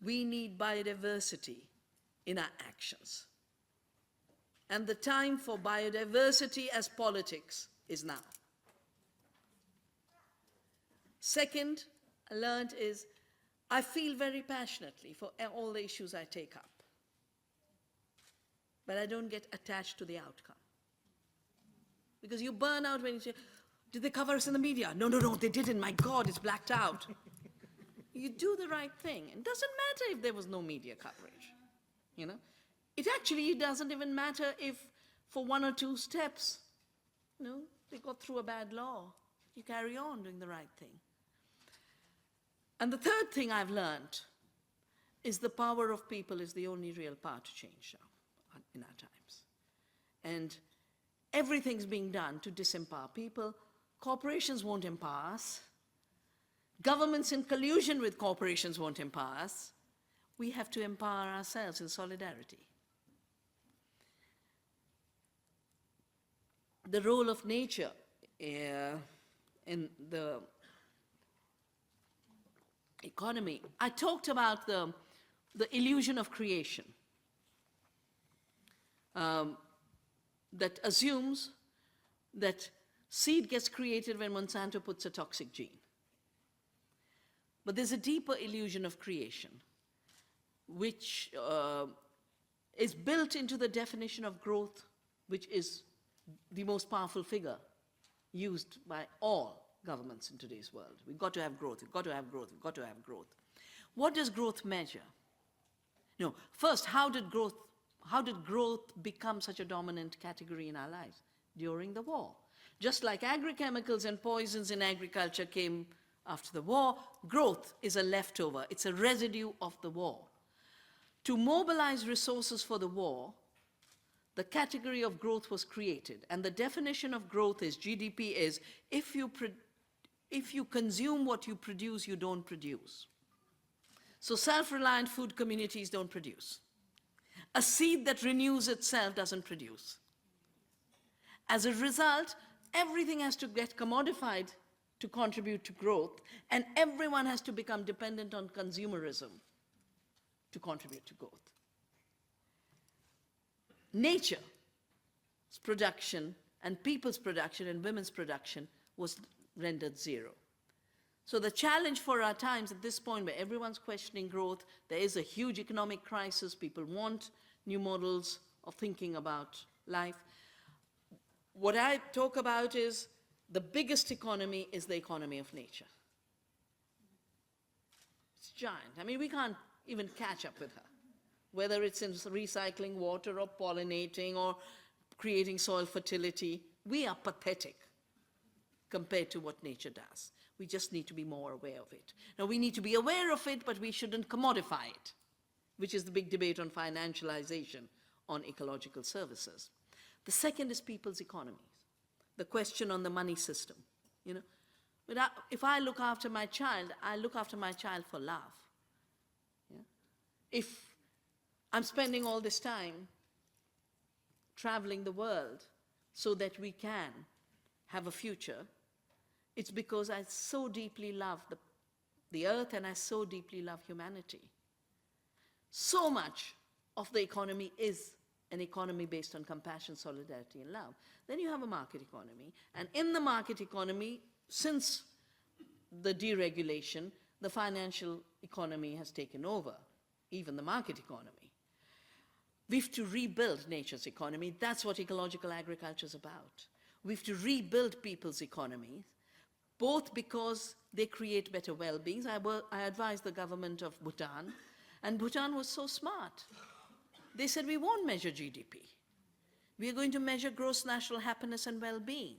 we need biodiversity in our actions. And the time for biodiversity as politics is now. Second, I learned is I feel very passionately for all the issues I take up, but I don't get attached to the outcome. Because you burn out when you say, did they cover us in the media? No, no, no, they didn't. My God, it's blacked out. You do the right thing. It doesn't matter if there was no media coverage. It actually doesn't even matter if for one or two steps, they got through a bad law. You carry on doing the right thing. And the third thing I've learned is the power of people is the only real power to change now in our times. And everything's being done to disempower people. Corporations won't empower us. Governments in collusion with corporations won't empower us. We have to empower ourselves in solidarity. The role of nature in the economy. I talked about the illusion of creation that assumes that seed gets created when Monsanto puts a toxic gene. But there's a deeper illusion of creation, which is built into the definition of growth, which is the most powerful figure used by all governments in today's world. We've got to have growth, we've got to have growth, we've got to have growth. What does growth measure? First, how did growth become such a dominant category in our lives? During the war. Just like agrochemicals and poisons in agriculture came after the war, growth is a leftover, it's a residue of the war. To mobilize resources for the war, the category of growth was created, and the definition of growth is, GDP is, if you consume what you produce, you don't produce. So self-reliant food communities don't produce. A seed that renews itself doesn't produce. As a result, everything has to get commodified to contribute to growth, and everyone has to become dependent on consumerism to contribute to growth. Nature's production and people's production and women's production was rendered zero. So the challenge for our times at this point where everyone's questioning growth, there is a huge economic crisis, people want new models of thinking about life. What I talk about is the biggest economy is the economy of nature. It's giant. I mean, we can't even catch up with her, whether it's in recycling water or pollinating or creating soil fertility. We are pathetic compared to what nature does. We just need to be more aware of it. Now, we need to be aware of it, but we shouldn't commodify it, which is the big debate on financialization on ecological services. The second is people's economies, the question on the money system. But if I look after my child, I look after my child for love. If I'm spending all this time traveling the world so that we can have a future, it's because I so deeply love the earth and I so deeply love humanity. So much of the economy is an economy based on compassion, solidarity, and love. Then you have a market economy. And in the market economy, since the deregulation, the financial economy has taken over, even the market economy. We have to rebuild nature's economy. That's what ecological agriculture is about. We have to rebuild people's economies, both because they create better well-being. I advised the government of Bhutan, and Bhutan was so smart. They said, we won't measure GDP. We are going to measure gross national happiness and well-being.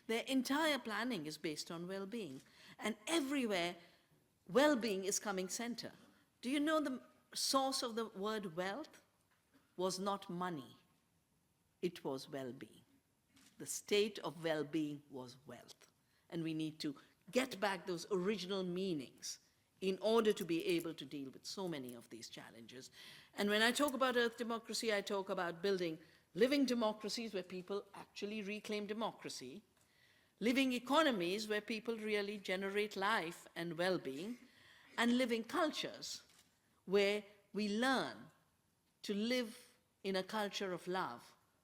Their entire planning is based on well-being. And everywhere, well-being is coming center. Do you know the source of the word wealth was not money, it was well-being. The state of well-being was wealth. And we need to get back those original meanings in order to be able to deal with so many of these challenges. And when I talk about Earth democracy, I talk about building living democracies where people actually reclaim democracy, living economies where people really generate life and well-being, and living cultures where we learn to live in a culture of love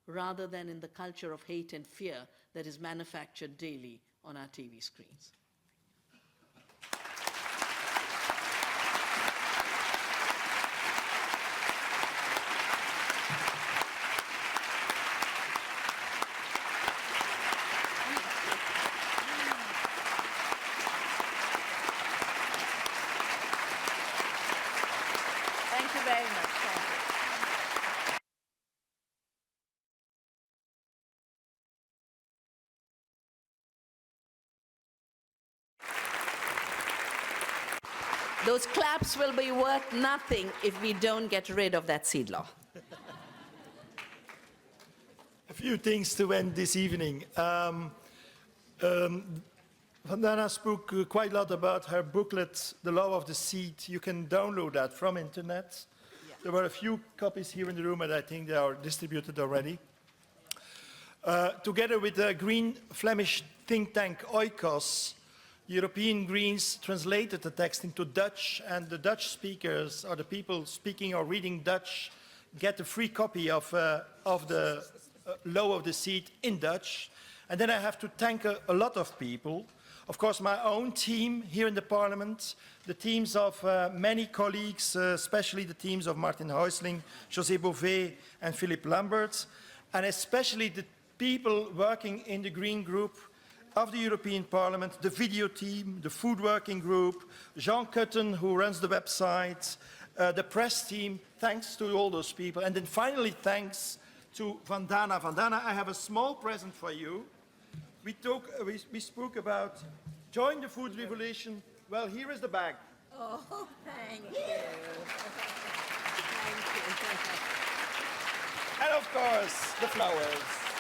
rather than in the culture of hate and fear that is manufactured daily on our TV screens. Thank you very much. Thank you. Those claps will be worth nothing if we don't get rid of that seed law. A few things to end this evening. Vandana spoke quite a lot about her booklet, The Law of the Seed. You can download that from internet. Yeah. There were a few copies here in the room, and I think they are distributed already. Together with the Green Flemish think tank Oikos, European Greens translated the text into Dutch, and the Dutch speakers, or the people speaking or reading Dutch, get a free copy of the Law of the Seed in Dutch. And then I have to thank a lot of people. Of course, my own team here in the Parliament, the teams of many colleagues, especially the teams of Martin Häusling, José Bové, and Philippe Lambert, and especially the people working in the Green Group of the European Parliament, the video team, the food working group, Jean Cutten, who runs the website, the press team. Thanks to all those people. And then finally, thanks to Vandana. Vandana, I have a small present for you. We spoke about join the food revolution. Well, here is the bag. Oh, thank you. Thank you. And of course, the flowers.